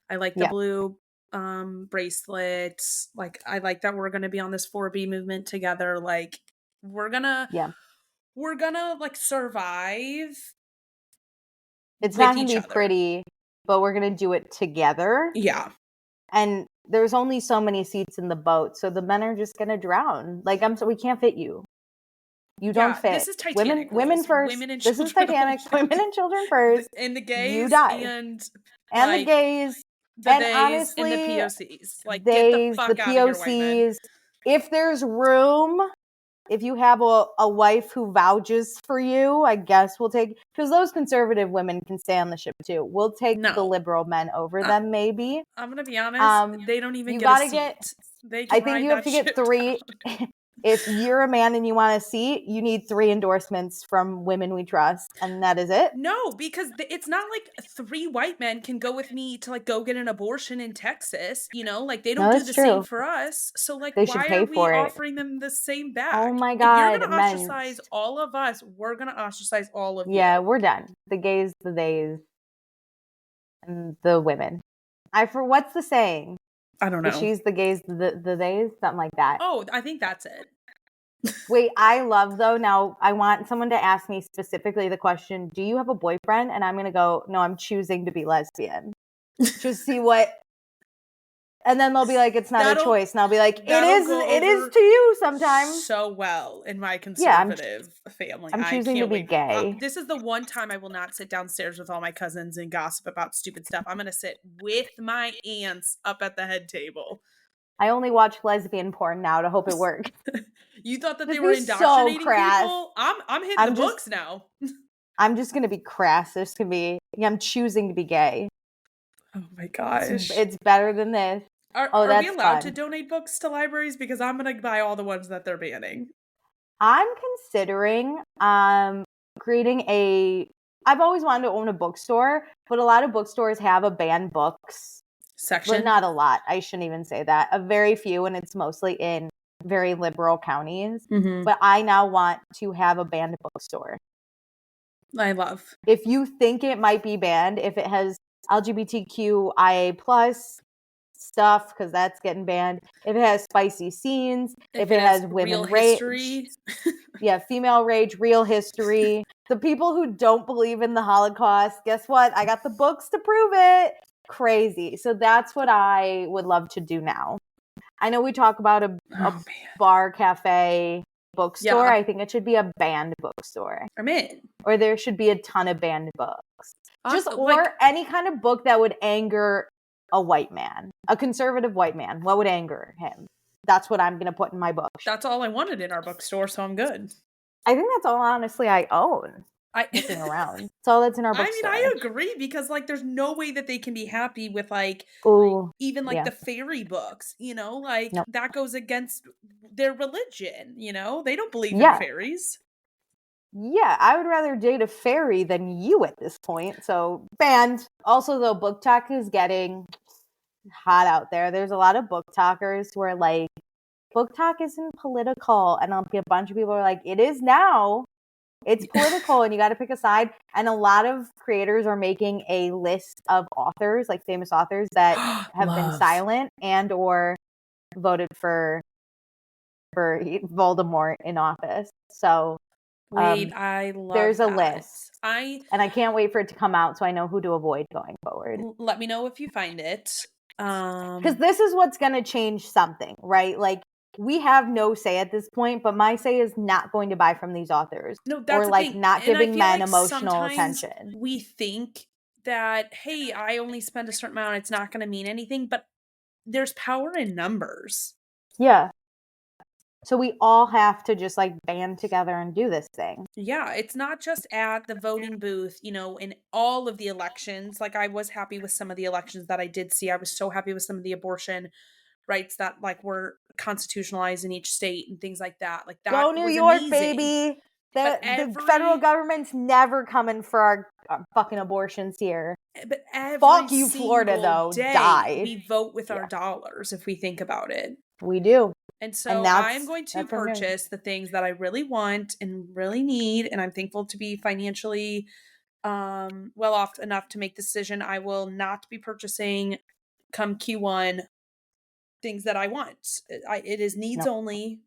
I like the blue bracelets. I like that we're going to be on this 4B movement together. We're going to survive. It's not going to be pretty, but we're going to do it together. Yeah. And there's only so many seats in the boat, so the men are just going to drown. we can't fit you. You don't fit. This is Titanic. Women first. This is Titanic. Women and children first. And the gays. You die. And the gays. And honestly, and the POCs. Get the fuck the out of here, white men. If there's room, if you have a wife who vouches for you, I guess we'll take, because those conservative women can stay on the ship too. We'll take the liberal men over them, maybe. I'm gonna be honest. They don't even get a seat. I think you have to get 3. If you're a man and you want a seat, you need 3 endorsements from women we trust, and that is it. No, because it's not like 3 white men can go with me to go get an abortion in Texas. They don't do the same for us. So why are we offering them the same back? Oh my God! If you're gonna ostracize all of us, we're gonna ostracize all of you. Yeah, we're done. The gays, the theys, and the women. What's the saying? I don't know. She's the gays, the theys, something like that. Oh, I think that's it. Wait, I love though. Now I want someone to ask me specifically the question, do you have a boyfriend? And I'm going to go, no, I'm choosing to be lesbian. Just see what. And then they'll be like, it's not a choice. And I'll be like, it is to you sometimes. So well in my conservative family. I'm choosing to be gay. This is the one time I will not sit downstairs with all my cousins and gossip about stupid stuff. I'm going to sit with my aunts up at the head table. I only watch lesbian porn now to hope it works. You thought that they were indoctrinating people? I'm hitting the books now. I'm just going to be crass. There's going to be, I'm choosing to be gay. Oh my gosh. It's better than this. Are we allowed to donate books to libraries? Because I'm going to buy all the ones that they're banning. I'm considering creating I've always wanted to own a bookstore, but a lot of bookstores have a banned books section. But not a lot. I shouldn't even say that. A very few, and it's mostly in very liberal counties. Mm-hmm. But I now want to have a banned bookstore. I love. If you think it might be banned, if it has LGBTQIA+, stuff, because that's getting banned. If it has spicy scenes, if it has women real rage, history. yeah, female rage, real history. The people who don't believe in the Holocaust, guess what? I got the books to prove it. Crazy. So that's what I would love to do now. I know we talk about a bar, cafe, bookstore. Yeah. I think it should be a banned bookstore. I'm in. Or there should be a ton of banned books. Just or like, any kind of book that would anger a white man, a conservative white man. What would anger him? That's what I'm going to put in my book. That's all I wanted in our bookstore, so I'm good. I think that's all, honestly, I own. Looking around. That's all that's in our bookstore. I mean, I agree, because like there's no way that they can be happy with like even like the fairy books, you know, like that goes against their religion, you know? They don't believe in fairies. Yeah, I would rather date a fairy than you at this point. So banned. Also, though, book talk is getting hot out there. There's a lot of book talkers who are like, book talk isn't political. And a bunch of people are like, it is now. It's political and you got to pick a side. And a lot of creators are making a list of authors, like famous authors that have been silent and or voted for Voldemort in office. So wait, I love there's a that. list. And I can't wait for it to come out so I know who to avoid going forward. Let me know if you find it. Because this is what's going to change something, right? Like, we have no say at this point, but my say is not going to buy from these authors. No, that's or like not giving men like emotional attention. We think that, hey, I only spend a certain amount, it's not going to mean anything, but there's power in numbers. Yeah. So we all have to just like band together and do this thing. Yeah, it's not just at the voting booth, you know, in all of the elections. Like, I was happy with some of the elections that I did see. I was so happy with some of the abortion rights that like were constitutionalized in each state and things like that. Like, that Go New was York, amazing. baby. The federal government's never coming for our fucking abortions here. But fuck you, Florida, though. Die. We vote with our dollars if we think about it. We do. And so I'm going to purchase the things that I really want and really need, and I'm thankful to be financially well off enough to make the decision. I will not be purchasing come Q1 things that I want. It is needs only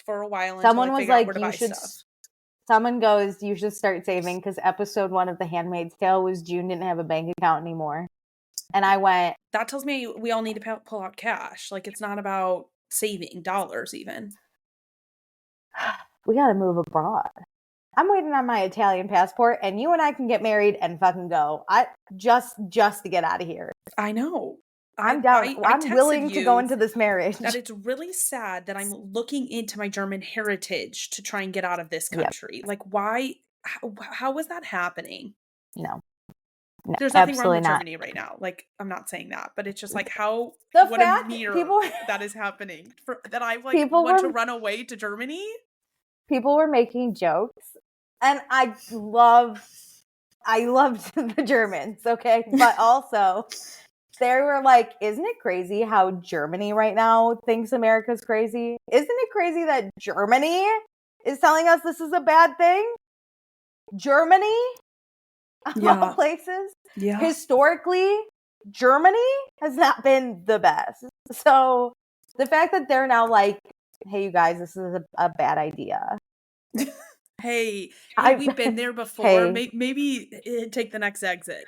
for a while. Someone until I was figure out like, where to you buy should. Stuff. Someone goes, you should start saving because episode 1 of The Handmaid's Tale was June didn't have a bank account anymore, and I went. That tells me we all need to pull out cash. Like, it's not about saving dollars even. We gotta move abroad. I'm waiting on my Italian passport, and you and I can get married and fucking go. I just to get out of here. I know. I'm down. I'm willing to go into this marriage. That it's really sad that I'm looking into my German heritage to try and get out of this country. Like, why? How is that happening? No, there's nothing wrong with Germany right now. Like, I'm not saying that, but it's just like what a mirror that is happening that I like want to run away to Germany. People were making jokes, and I loved the Germans. Okay, but also. They were like, isn't it crazy how Germany right now thinks America's crazy? Isn't it crazy that Germany is telling us this is a bad thing? Germany, of all places. Yeah. Historically, Germany has not been the best. So the fact that they're now like, hey, you guys, this is a bad idea. hey, we've been there before. Maybe take the next exit.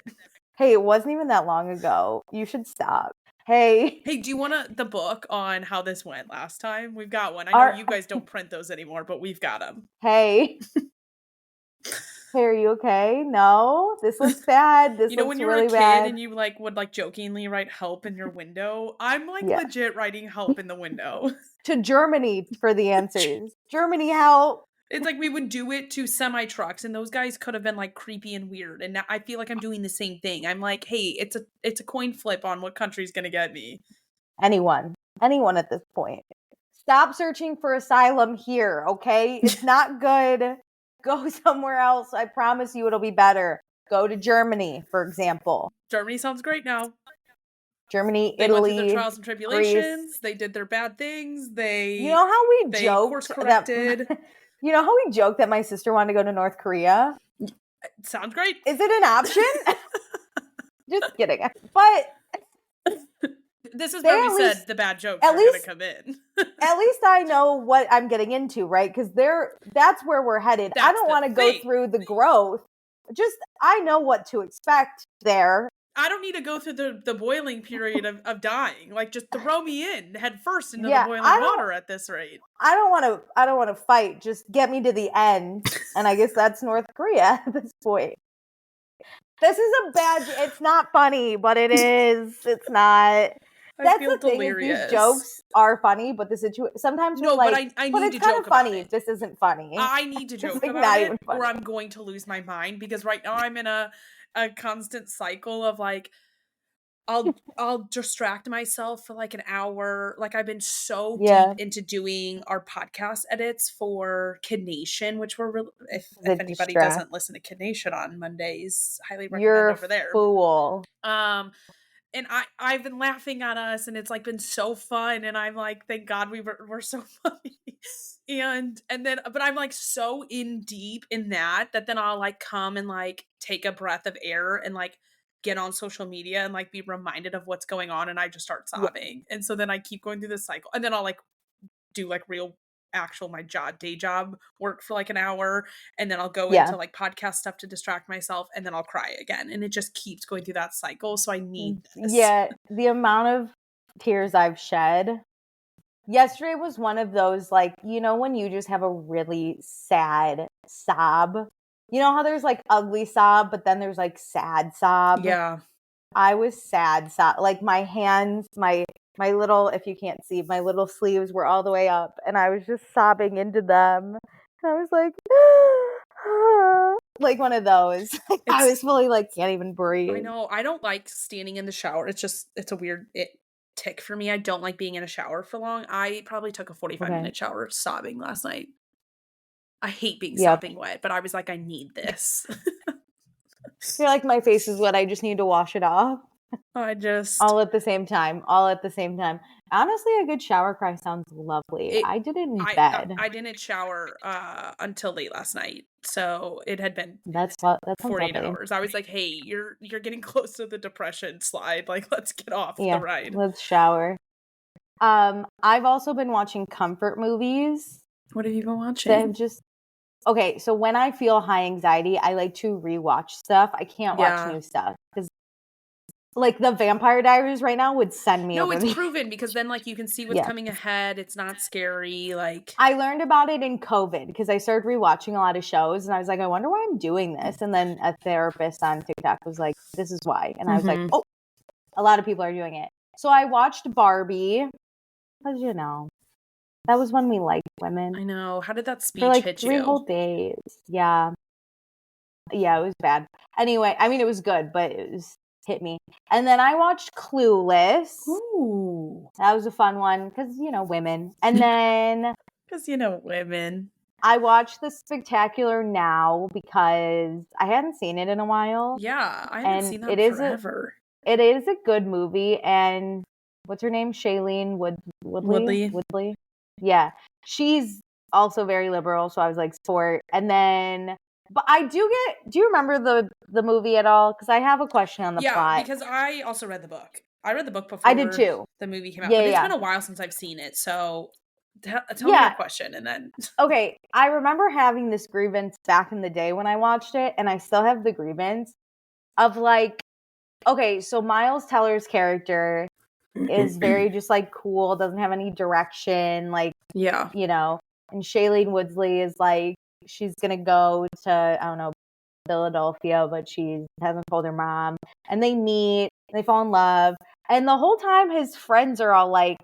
Hey, it wasn't even that long ago. You should stop. Hey, do you want the book on how this went last time? We've got one. I know you guys don't print those anymore, but we've got them. Hey, are you okay? No, this looks bad. This looks when you really were a kid bad. and you like would like jokingly write help in your window? I'm like legit writing help in the window. To Germany for the answers. Germany, help. It's like we would do it to semi-trucks, and those guys could have been like creepy and weird. And now I feel like I'm doing the same thing. I'm like, hey, it's a coin flip on what country's gonna get me. Anyone at this point. Stop searching for asylum here, okay? It's not good. Go somewhere else. I promise you it'll be better. Go to Germany, for example. Germany sounds great now. Germany, they Italy, went through their trials and tribulations. Greece. They did their bad things. You know how we joked course corrected. You know how we joked that my sister wanted to go to North Korea? Sounds great. Is it an option? Just kidding. But this is where we said the bad jokes are going to come in. At least I know what I'm getting into, right? Because that's where we're headed. I don't want to go through the growth. Just, I know what to expect there. I don't need to go through the boiling period of dying. Like, just throw me in head first into the boiling water at this rate. I don't want to fight. Just get me to the end. And I guess that's North Korea at this point. This is a bad, it's not funny, but it is. It's not. That's the thing, is these jokes are funny, but the situation, sometimes we're like, I but need it's to kind joke of funny. about it. This isn't funny. I need to joke about it, or I'm going to lose my mind, because right now I'm in a constant cycle of like, I'll distract myself for like an hour. Like, I've been so deep into doing our podcast edits for Kid Nation, which we're if anybody doesn't listen to Kid Nation on Mondays, highly recommend over there. Fool. And I've been laughing at us, and it's like been so fun, and I'm like, thank God we're so funny. and then, but I'm like so in deep in that then I'll like come and like take a breath of air and like get on social media and like be reminded of what's going on, and I just start sobbing. And so then I keep going through this cycle, and then I'll like do like real actual my day job work for like an hour, and then I'll go into like podcast stuff to distract myself, and then I'll cry again, and it just keeps going through that cycle. So I need this. Yeah, the amount of tears I've shed. Yesterday was one of those, like, you know, when you just have a really sad sob. You know how there's like ugly sob, but then there's like sad sob? Yeah. I was sad sob. Like, my hands, my little, if you can't see, my little sleeves were all the way up, and I was just sobbing into them. And I was like, like one of those. I was fully like, can't even breathe. I know. I don't like standing in the shower. It's a weird tick for me. I don't like being in a shower for long. I probably took a 45-minute shower sobbing last night. I hate being sopping wet, but I was like, I need this. You're like, my face is wet. I just need to wash it off. All at the same time. Honestly, a good shower cry sounds lovely. I did it in bed. I didn't shower until late last night, so it had been that's 48 hours. I was like, hey, you're getting close to the depression slide. Like, let's get off the ride. Let's shower. I've also been watching comfort movies. What have you been watching? Okay, so when I feel high anxiety, I like to rewatch stuff. I can't watch new stuff because, like, the Vampire Diaries right now would send me over. No, it's proven, because then, like, you can see what's coming ahead. It's not scary. Like, I learned about it in COVID because I started rewatching a lot of shows, and I was like, I wonder why I'm doing this. And then a therapist on TikTok was like, this is why. And I was like, oh, a lot of people are doing it. So I watched Barbie, because, you know, that was when we liked women. I know. How did that speech for like hit 3 whole days? Yeah, it was bad. Anyway, I mean, it was good, but it was hit me. And then I watched Clueless. Ooh, that was a fun one because, you know, women. And then because, you know, women. I watched The Spectacular Now because I hadn't seen it in a while. Yeah, I haven't seen that forever. It is a good movie, and what's her name? Shailene Woodley. Yeah, she's also very liberal, so I was like, sport. And then, but do you remember the movie at all? Because I have a question on the plot. Yeah, because I also read the book. I read the book before I did too. The movie came out. But it's been a while since I've seen it, so tell me your question, and then. Okay, I remember having this grievance back in the day when I watched it, and I still have the grievance of like, okay, so Miles Teller's character is very just like cool, doesn't have any direction, like, you know, and Shailene Woodley is like, she's gonna go to, I don't know, Philadelphia, but she hasn't told her mom, and they meet, they fall in love, and the whole time his friends are all like,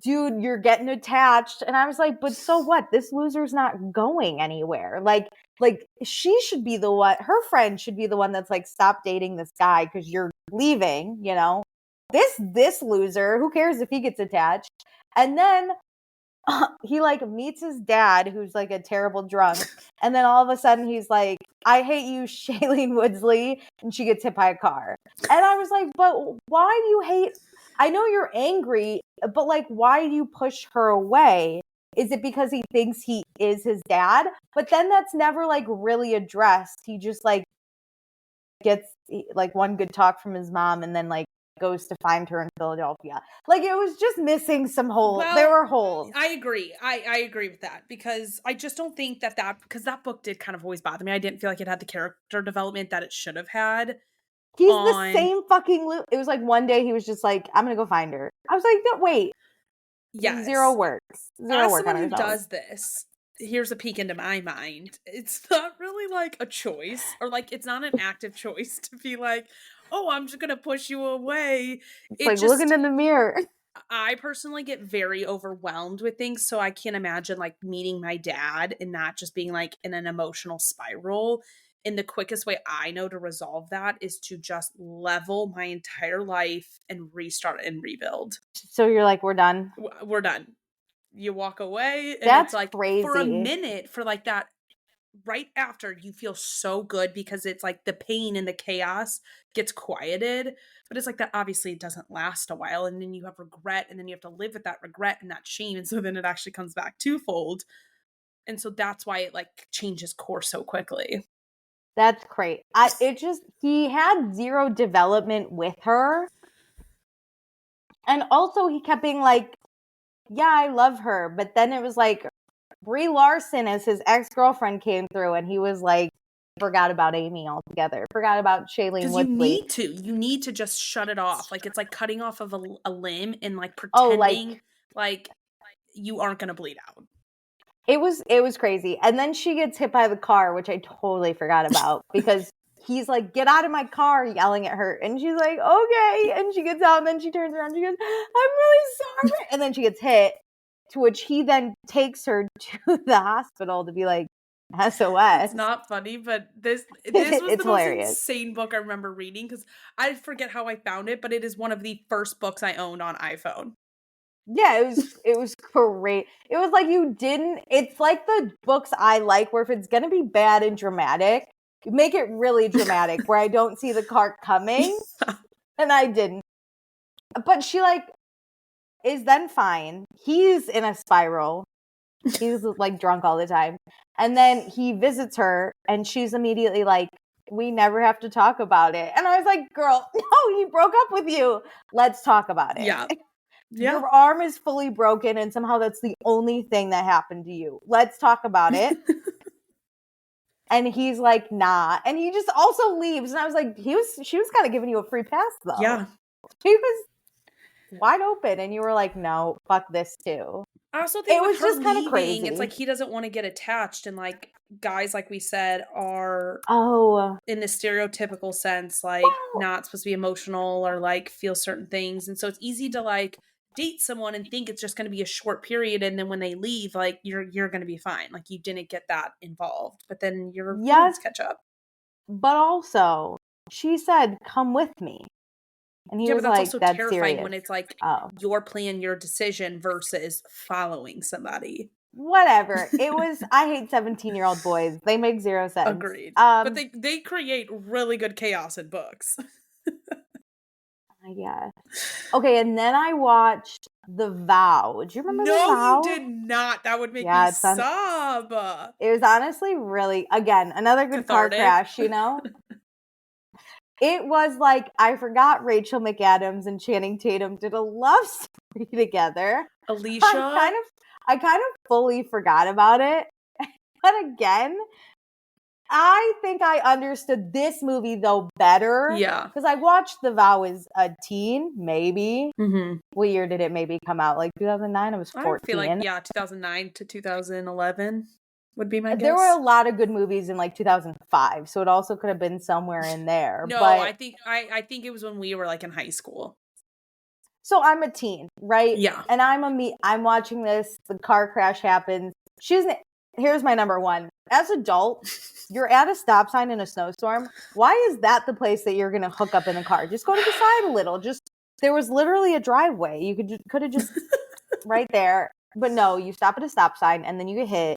dude, you're getting attached. And I was like, but so what? This loser's not going anywhere. Like she should be the one, her friend should be the one that's like, stop dating this guy because you're leaving, you know? This loser, who cares if he gets attached? And then he like meets his dad, who's like a terrible drunk. And then all of a sudden he's like, I hate you, Shailene Woodley. And she gets hit by a car. And I was like, but why do you hate? I know you're angry, but like, why do you push her away? Is it because he thinks he is his dad? But then that's never like really addressed. He just like gets like one good talk from his mom and then like goes to find her in Philadelphia. Like, it was just missing some holes. Well, there were holes. I agree. I agree with that, because I just don't think because that book did kind of always bother me. I didn't feel like it had the character development that it should have had. He's the same fucking Luke. It was like one day he was just like, I'm going to go find her. I was like, no, wait. Yes. Zero works. Zero As work on someone who herself. does this, here's a peek into my mind. It's not really like a choice, or like it's not an active choice to be like, oh, I'm just gonna push you away. It's like looking in the mirror. I personally get very overwhelmed with things, so I can't imagine like meeting my dad and not just being like in an emotional spiral. And the quickest way I know to resolve that is to just level my entire life and restart and rebuild. So you're like, we're done. We're done. You walk away, and That's it's like crazy. for a minute, for like that right after, you feel so good because it's like the pain and the chaos gets quieted. But it's like that obviously it doesn't last a while, and then you have regret, and then you have to live with that regret and that shame, and so then it actually comes back twofold. And so that's why it like changes course so quickly. That's great. He had zero development with her. And also he kept being like, yeah, I love her. But then it was like Brie Larson as his ex-girlfriend came through, and he was like, forgot about Amy altogether. Forgot about Shailene Woodley. Because you need to just shut it off. Like, it's like cutting off of a limb and like pretending like you aren't going to bleed out. It was crazy. And then she gets hit by the car, which I totally forgot about, because he's like, get out of my car, yelling at her. And she's like, okay. And she gets out, and then she turns around. She goes, I'm really sorry. And then she gets hit, to which he then takes her to the hospital to be like, SOS. It's not funny, but this was the most hilarious. Insane book I remember reading, because I forget how I found it, but it is one of the first books I owned on iPhone. Yeah, it was great. It was like it's like the books I like, where if it's going to be bad and dramatic, make it really dramatic, where I don't see the car coming. And I didn't. But she like is then fine. He's in a spiral. He's like drunk all the time. And then he visits her, and she's immediately like, we never have to talk about it. And I was like, girl, no, he broke up with you. Let's talk about it. Yeah. Your arm is fully broken, and somehow that's the only thing that happened to you. Let's talk about it. And he's like, nah. And he just also leaves. And I was like, she was kind of giving you a free pass, though. Yeah. She was wide open, and you were like, no, fuck this too. I also think it was just kind of crazy. It's like he doesn't want to get attached, and like guys, like we said, are in the stereotypical sense, like not supposed to be emotional or like feel certain things. And so it's easy to like date someone and think it's just going to be a short period, and then when they leave, like you're going to be fine, like you didn't get that involved, but then your feelings catch up. But also she said, come with me, and he was but that's like, also that's terrifying serious. when it's like your plan, your decision versus following somebody. Whatever. It was, I hate 17-year-old boys. They make zero sense. Agreed. But they create really good chaos in books. I guess. Okay, and then I watched The Vow. Do you remember The Vow? No, you did not. That would make me sob. It was honestly really, again, another good cathartic car crash, you know? It was like, I forgot Rachel McAdams and Channing Tatum did a love story together. Alicia? I kind of fully forgot about it. But again, I think I understood this movie, though, better. Yeah. Because I watched The Vow as a teen, maybe. Mm-hmm. What year did it maybe come out? Like 2009? I was 14. I feel like, 2009 to 2011 would be my guess. There were a lot of good movies in like 2005, so it also could have been somewhere in there. No, but I think it was when we were like in high school. So I'm a teen, right? Yeah. And I'm watching this, the car crash happens. Here's my number one. As an adult, you're at a stop sign in a snowstorm. Why is that the place that you're going to hook up in the car? Just go to the side a little. There was literally a driveway. You could have just right there. But no, you stop at a stop sign, and then you get hit,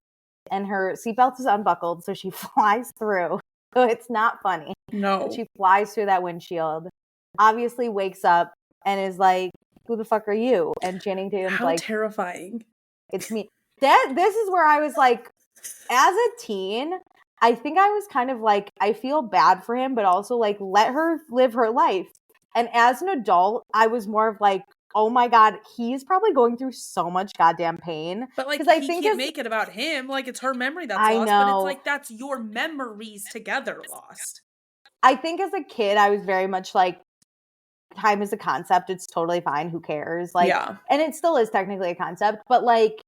and her seatbelt is unbuckled, so she flies through. So it's not funny. No. But she flies through that windshield, obviously wakes up, and is like, who the fuck are you? And Channing Tatum's How like, terrifying. It's me. This is where I was like, as a teen, I think I was kind of like, I feel bad for him, but also like, let her live her life. And as an adult, I was more of like, oh my God, he's probably going through so much goddamn pain. But like, I he think can't make it about him. Like, it's her memory that's I lost. But it's know. like, that's your memories together lost. I think as a kid, I was very much like, time is a concept. It's totally fine. Who cares? Like, Yeah. and it still is technically a concept, but like,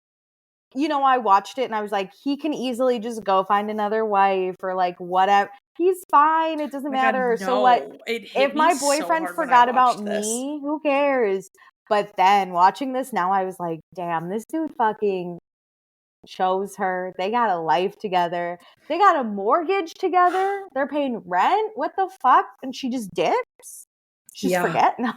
you know, I watched it and I was like, he can easily just go find another wife or like whatever. He's fine. It doesn't matter. God, So what? no. It hit If me my so boyfriend hard when I forgot about watched this. me, who cares? But then watching this now, I was like, damn, this dude fucking chose her. They got a life together. They got a mortgage together. They're paying rent. What the fuck? And she just dips. Just forget. No.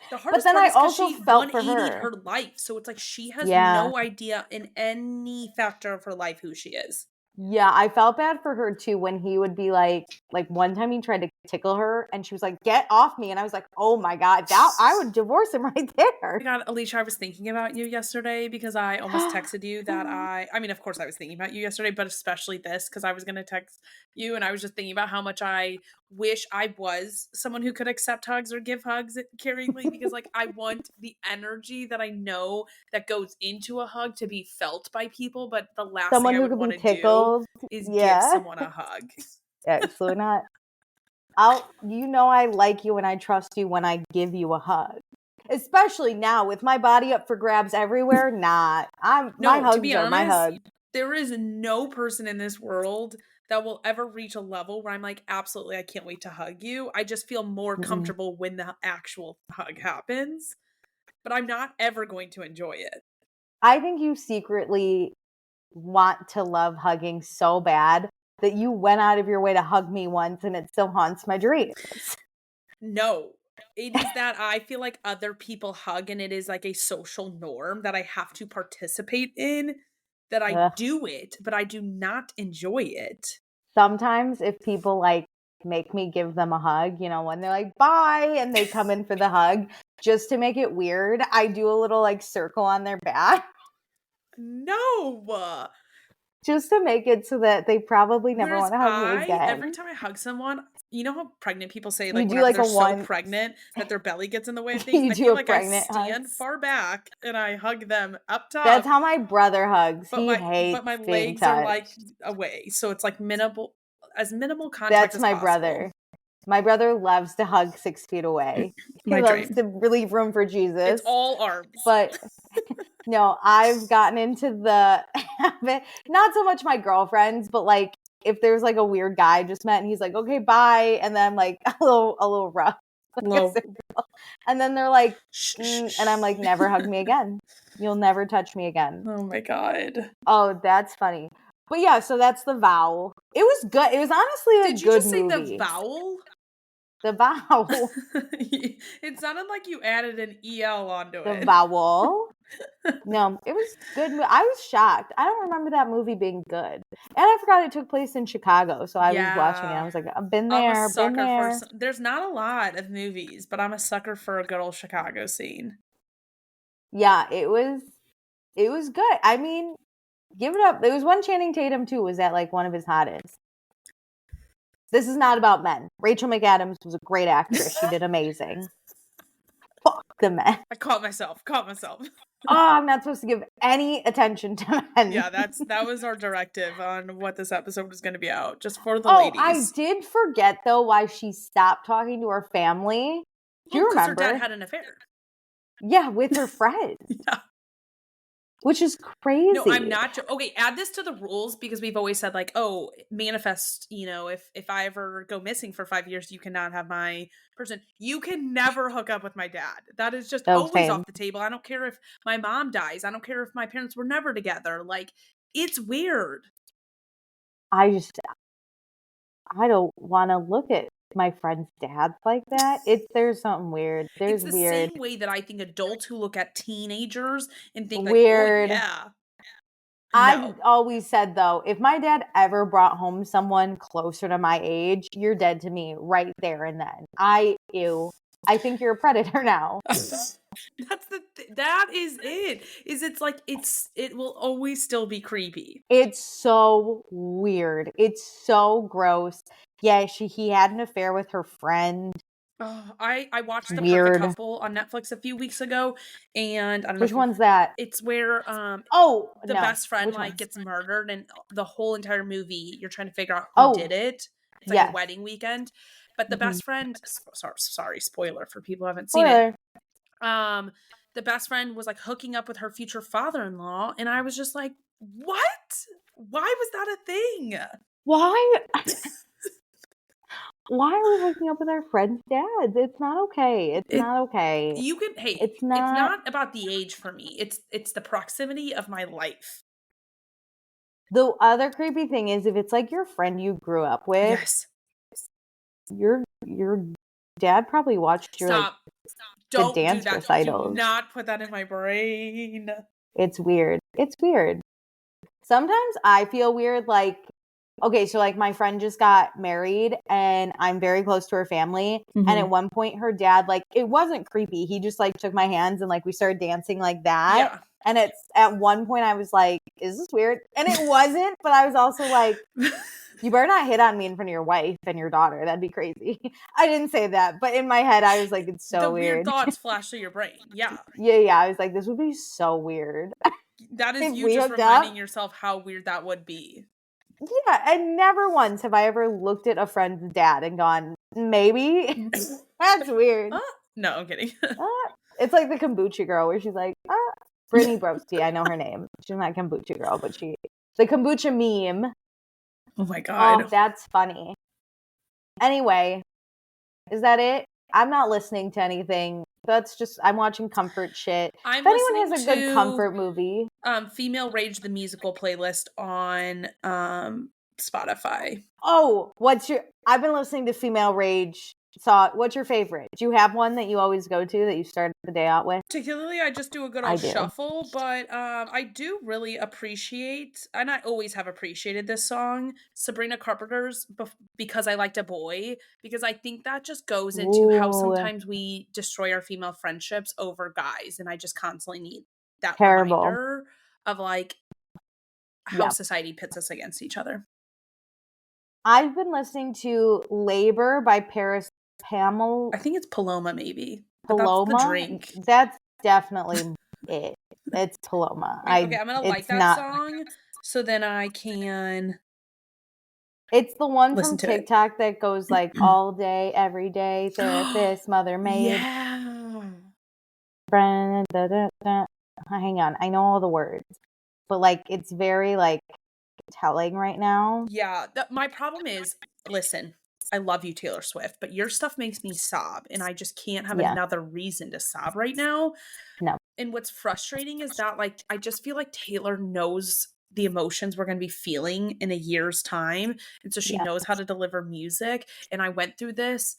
The hardest then part I is because also she felt for 180'd her. her life. So it's like she has Yeah. no idea in any factor of her life who she is. Yeah, I felt bad for her too when he would be like one time he tried to tickle her and she was like, "Get off me!" And I was like, "Oh my God, that I would divorce him right there." Oh my God, Alicia, I was thinking about you yesterday because I almost texted you that I mean, of course I was thinking about you yesterday, but especially this because I was going to text you and I was just thinking about how much I wish I was someone who could accept hugs or give hugs caringly because like I want the energy that I know that goes into a hug to be felt by people, but the last Someone thing I who would could want be to do tickled. is give Yeah. someone a hug. Absolutely not. You know I like you and I trust you when I give you a hug. Especially now with my body up for grabs everywhere. Nah, my No, to be hugs are my honest, hugs. there is no person in this world that will ever reach a level where I'm like, absolutely, I can't wait to hug you. I just feel more comfortable when the actual hug happens, but I'm not ever going to enjoy it. I think you secretly want to love hugging so bad that you went out of your way to hug me once and it still haunts my dreams. No, it is that I feel like other people hug and it is like a social norm that I have to participate in, that I Ugh. do it, but I do not enjoy it. Sometimes if people like make me give them a hug, you know, when they're like, bye, and they come in for the hug, just to make it weird, I do a little like circle on their back. No. Just to make it so that they probably never Whereas want to hug me again. every time I hug someone, you know how pregnant people say, You like, do whenever like they're a so one, pregnant that their belly gets in the way of things, you I do feel a like I pregnant hug. stand far back and I hug them up That's top, how my brother hugs. but He hates my being legs are like touched. away. So it's like minimal contact That's as my possible. brother. My brother loves to hug 6 feet away. My He loves dream. to leave room for Jesus. It's all arms. But no, I've gotten into the habit, not so much my girlfriends, but like if there's like a weird guy I just met and he's like, okay, bye. And then I'm like a little rough. Low. And then they're like, Shh, and I'm like, never hug me again. You'll never touch me again. Oh my God. Oh, that's funny. But yeah, so that's The Vow. It was good. It was honestly a Did you good just say movie. the vowel? The Vow. It sounded like you added an EL onto The it. Vowel. No, it was good. I was shocked. I don't remember that movie being good. And I forgot it took place in Chicago. So I was watching it. I was like, I've been there, I'm a sucker been there. there's not a lot of movies, but I'm a sucker for a good old Chicago scene. Yeah, it was good. I mean, give it up. There was one Channing Tatum too, was at like one of his hottest. This is not about men. Rachel McAdams was a great actress. She did amazing. Fuck the men. I caught myself. Oh, I'm not supposed to give any attention to men. Yeah, that was our directive on what this episode was going to be out, just for the ladies. I did forget though why she stopped talking to her family. Do you remember? Because her dad had an affair. Yeah, with her friend. Yeah. Which is crazy. No, I'm not. Okay, add this to the rules because we've always said like, oh, manifest. You know, if I ever go missing for 5 years, you cannot have my person. You can never hook up with my dad. That is just always off the table. I don't care if my mom dies. I don't care if my parents were never together. Like, it's weird. I don't want to look at my friend's dads like that. There's something weird. It's the same way that I think adults who look at teenagers and think weird. Like, oh yeah. I've always said though, if my dad ever brought home someone closer to my age, you're dead to me right there and then. I think you're a predator now. That is it. It's like it will always still be creepy. It's so weird. It's so gross. Yeah, he had an affair with her friend. Oh, I watched The Perfect Weird. Couple on Netflix a few weeks ago, and I don't know Which if one's that? it's where Oh, the no. best friend Which like one? gets murdered, and the whole entire movie you're trying to figure out who Oh, did it. It's like a yes. wedding weekend, but the Mhm. best friend, sorry, spoiler for people who haven't seen it. Spoiler. The best friend was like hooking up with her future father-in-law, and I was just like, what? Why was that a thing? Why? Why are we hooking up with our friends' dads? It's not okay. It's It not okay. you can It's it's not. not about the age for me. It's the proximity of my life. The other creepy thing is if it's like your friend you grew up with, Yes. your dad probably watched your like Stop. the Don't do dance that. Do recitals. not put that in my brain. It's weird. It's weird. Sometimes I feel weird, like, okay, so like my friend just got married and I'm very close to her family. And at one point her dad, like, it wasn't creepy. He just like took my hands and like we started dancing like that. Yeah. And it's at one point I was like, is this weird? And it wasn't, but I was also like, you better not hit on me in front of your wife and your daughter. That'd be crazy. I didn't say that, but in my head I was like, it's so The weird weird. thoughts flash through your brain. Yeah. Yeah. I was like, this would be so weird. That is If you we just hooked up. reminding yourself how weird that would be. Yeah, and never once have I ever looked at a friend's dad and gone, maybe. That's weird. No, I'm kidding. It's like the kombucha girl where she's like, Brittany Broski, I know her name. She's not a kombucha girl, but the kombucha meme. Oh my God. Oh, that's funny. Anyway, is that it? I'm not listening to anything. I'm watching comfort shit. I'm If anyone has listening a good to comfort movie. Female Rage the musical playlist on Spotify. Oh, I've been listening to Female Rage. What's your favorite? Do you have one that you always go to that you start the day out with? Particularly, I just do a good I old do. shuffle, but I do really appreciate, and I always have appreciated this song, Sabrina Carpenter's Because I Liked a Boy, because I think that just goes into how Ooh, sometimes we destroy our female friendships over guys, and I just constantly need that terrible. reminder of like how Yep. society pits us against each other. I've been listening to Labor by Paris Pamela. I think it's Paloma, maybe. But Paloma. that's the drink. That's definitely it. It's Paloma. Okay, I'm gonna like It's that not. song so then I can It's the one listen from to it. TikTok that goes like all day, every day, therapist, mother, maid, Yeah. friend, hang on, I know all the words, but like it's very like telling right now. Yeah. My problem is, listen, I love you, Taylor Swift, but your stuff makes me sob, and I just can't have Yeah. another reason to sob right now. No. And what's frustrating is that, like, I just feel like Taylor knows the emotions we're going to be feeling in a year's time. And so she Yeah. knows how to deliver music. And I went through this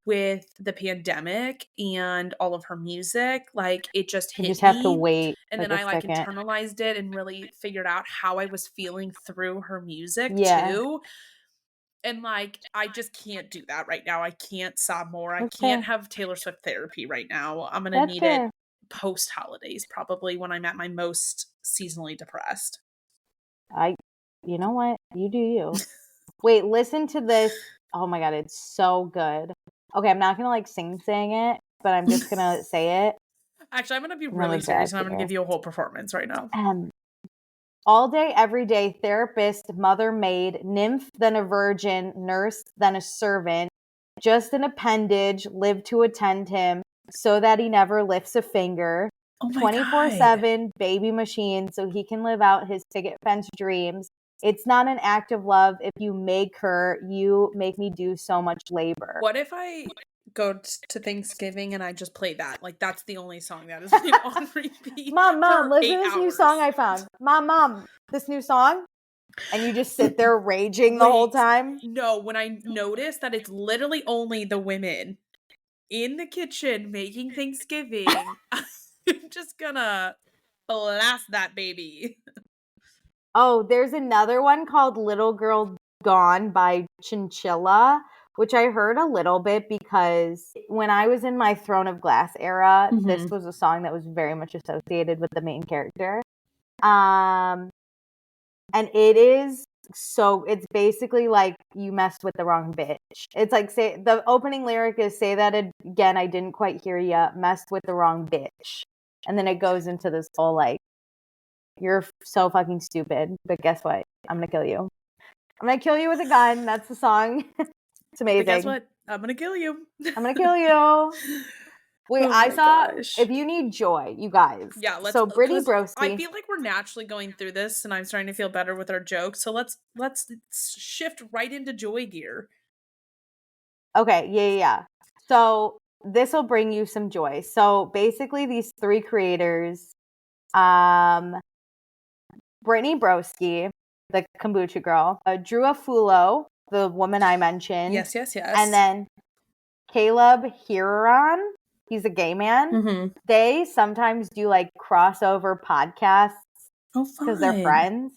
with the pandemic and all of her music. Like, it just You hit just have to me. wait And like then a I like second. internalized it and really figured out how I was feeling through her music Yeah. too. And like, I just can't do that right now. I can't sob more. I That's can't fair. have Taylor Swift therapy right now. I'm going to That's need fair. it post holidays, probably when I'm at my most seasonally depressed. You know what? You do you. Wait, listen to this. Oh my God, it's so good. Okay, I'm not gonna like sing it, but I'm just gonna say it. Actually, I'm going to be I'm really serious and I'm bad going to give you a whole performance right now. All day, every day, therapist, mother, maid, nymph, then a virgin, nurse, then a servant, just an appendage, live to attend him, so that he never lifts a finger. Oh my God. 24/7 baby machine, so he can live out his picket fence dreams. It's not an act of love if you make her. You make me do so much labor. What if I go to Thanksgiving and I just play that? Like, that's the only song that is played on repeat. Mom, for listen 8 to this new hours. song I found. Mom, this new song. And you just sit there raging the whole Wait, time. No, when I notice that it's literally only the women in the kitchen making Thanksgiving, I'm just gonna blast that baby. Oh, there's another one called Little Girl Gone by Chinchilla, which I heard a little bit because when I was in my Throne of Glass era, this was a song that was very much associated with the main character. And it is it's basically like you messed with the wrong bitch. It's like, say the opening lyric is, say that again, I didn't quite hear ya, messed with the wrong bitch. And then it goes into this whole like, you're so fucking stupid, but guess what? I'm gonna kill you. I'm gonna kill you with a gun. That's the song. It's amazing. But guess what? I'm gonna kill you. I'm gonna kill you. Wait, I saw gosh. If you need joy, you guys. Yeah, so Brittany Broski. I feel like we're naturally going through this, and I'm starting to feel better with our jokes. So let's shift right into joy gear. Okay, yeah. So this will bring you some joy. So basically, these three creators, Brittany Broski, the kombucha girl, Drew Afulo, the woman I mentioned, Yes, and then Caleb Hiron. He's a gay man. Mm-hmm. They sometimes do like crossover podcasts because they're friends,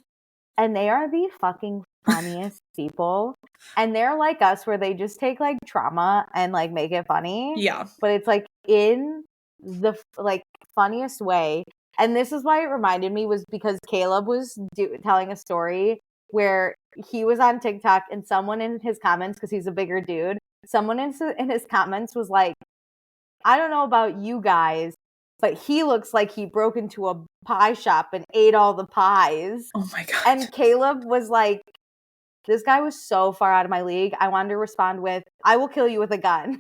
and they are the fucking funniest people. And they're like us, where they just take like trauma and like make it funny. Yeah, but it's like in the like funniest way. And this is why it reminded me, was because Caleb was telling a story where he was on TikTok, and someone in his comments, because he's a bigger dude, someone in his comments was like, I don't know about you guys, but he looks like he broke into a pie shop and ate all the pies. Oh my God. And Caleb was like, this guy was so far out of my league. I wanted to respond with, I will kill you with a gun.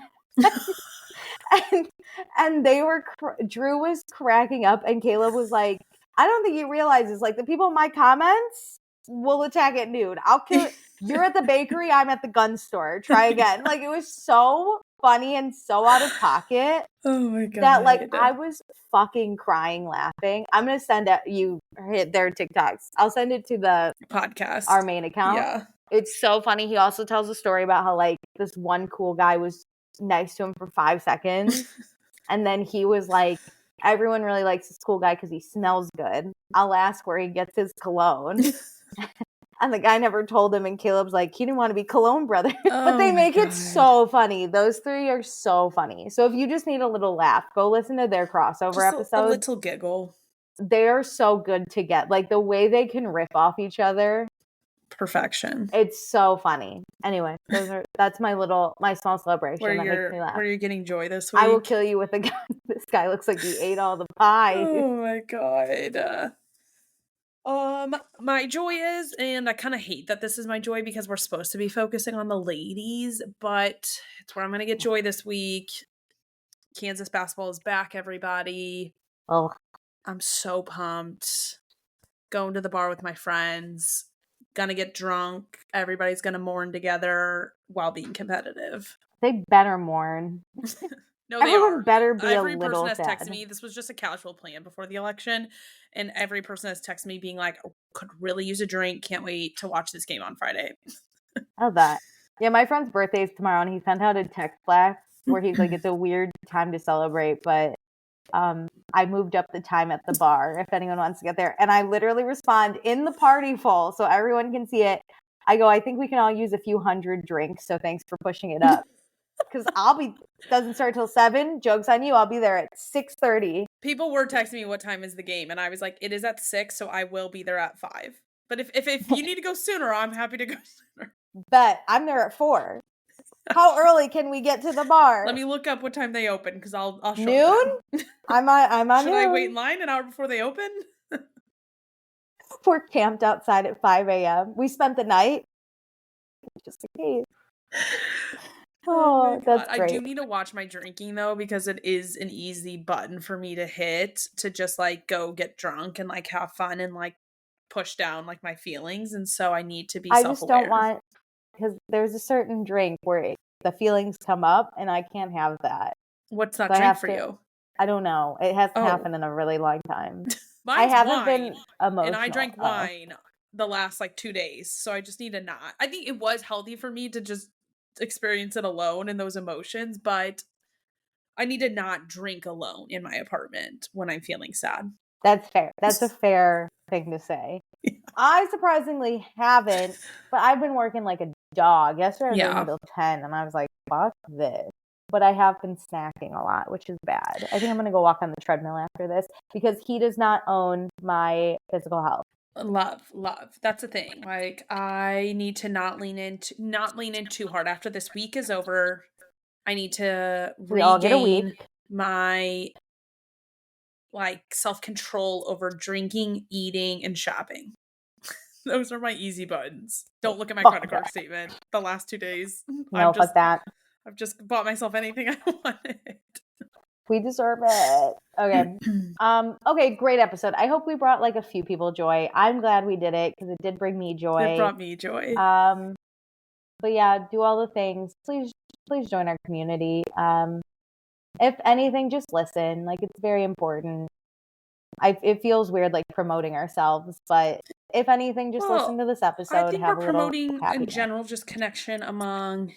and they were, Drew was cracking up, and Caleb was like, I don't think he realizes, like, the people in my comments will attack at noon. I'll kill you're at the bakery, I'm at the gun store. Try again. Like, it was so funny and so out of pocket. Oh my God. That like I was fucking crying laughing. I'm gonna send you their TikToks. I'll send it to the podcast, our main account. Yeah. It's so funny. He also tells a story about how like this one cool guy was nice to him for 5 seconds. And then he was like, everyone really likes this cool guy because he smells good. I'll ask where he gets his cologne. And the guy never told him, and Caleb's like, he didn't want to be Cologne brother. But they make it so funny. Those three are so funny. So if you just need a little laugh, go listen to their crossover episodes. A little giggle. They're so good to get. Like the way they can rip off each other. Perfection. It's so funny. Anyway, that's my small celebration that makes me laugh. Where you're getting joy this week. I will kill you with a gun. This guy looks like he ate all the pie. Oh my God. My joy is, and I kind of hate that this is my joy because we're supposed to be focusing on the ladies, but it's where I'm going to get joy this week. Kansas basketball is back, everybody. Oh, I'm so pumped. Going to the bar with my friends. Gonna get drunk. Everybody's gonna mourn together while being competitive. They better mourn. No, they Everyone are. better be every a little person has sad. texted me. This was just a casual plan before the election, and every person has texted me being like, oh, could really use a drink. Can't wait to watch this game on Friday. How's that? Yeah, my friend's birthday is tomorrow, and he sent out a text blast where he's like, it's a weird time to celebrate, but I moved up the time at the bar if anyone wants to get there. And I literally respond in the party full so everyone can see it. I go, I think we can all use a few hundred drinks, so thanks for pushing it up. Because doesn't start till 7. Joke's on you. I'll be there at 6:30. People were texting me what time is the game, and I was like, it is at 6, so I will be there at 5. But if you need to go sooner, I'm happy to go sooner. Bet I'm there at 4. How early can we get to the bar? Let me look up what time they open, because I'll show noon. I'm on Should noon. I wait in line an hour before they open? We're camped outside at 5 a.m. We spent the night just in case. Oh, that's great. I do need to watch my drinking though, because it is an easy button for me to hit to just like go get drunk and like have fun and like push down like my feelings. And so I need to be self-aware. I just don't want, because there's a certain drink where the feelings come up and I can't have that. What's that drink for you? I don't know. It hasn't happened in a really long time. Mine's I haven't wine, been emotional. and I drank wine the last like 2 days. So I just need to not. I think it was healthy for me to just experience it alone and those emotions, but I need to not drink alone in my apartment when I'm feeling sad. That's fair. That's a fair thing to say. Yeah. I surprisingly haven't, but I've been working like a dog. Yesterday I was until 10 and I was like, fuck this. But I have been snacking a lot, which is bad. I think I'm going to go walk on the treadmill after this because he does not own my physical health. Love. That's the thing. Like, I need to not lean in too hard. After this week is over, I need to We all get a week. regain my like self-control over drinking, eating, and shopping. Those are my easy buttons. Don't look at my Fuck credit card that. statement. The last 2 days, No, fuck that. I've just bought myself anything I wanted. We deserve it. Okay. Okay, great episode. I hope we brought like a few people joy. I'm glad we did it because it did bring me joy. It brought me joy. But yeah, do all the things. Please join our community. If anything, just listen. Like, it's very important. It feels weird like promoting ourselves, but if anything, just listen to this episode. I think have we're a little promoting happiness. in general just connection among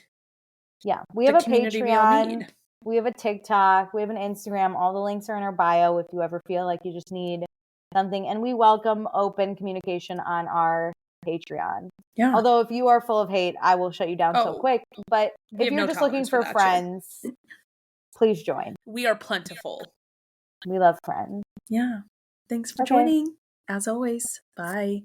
we have a community we all Patreon, need. we have a TikTok, we have an Instagram. All the links are in our bio if you ever feel like you just need something. And we welcome open communication on our Patreon. Yeah. Although if you are full of hate, I will shut you down so quick. But if you're just looking for friends, please join. We are plentiful. We love friends. Yeah. Thanks for joining. As always. Bye.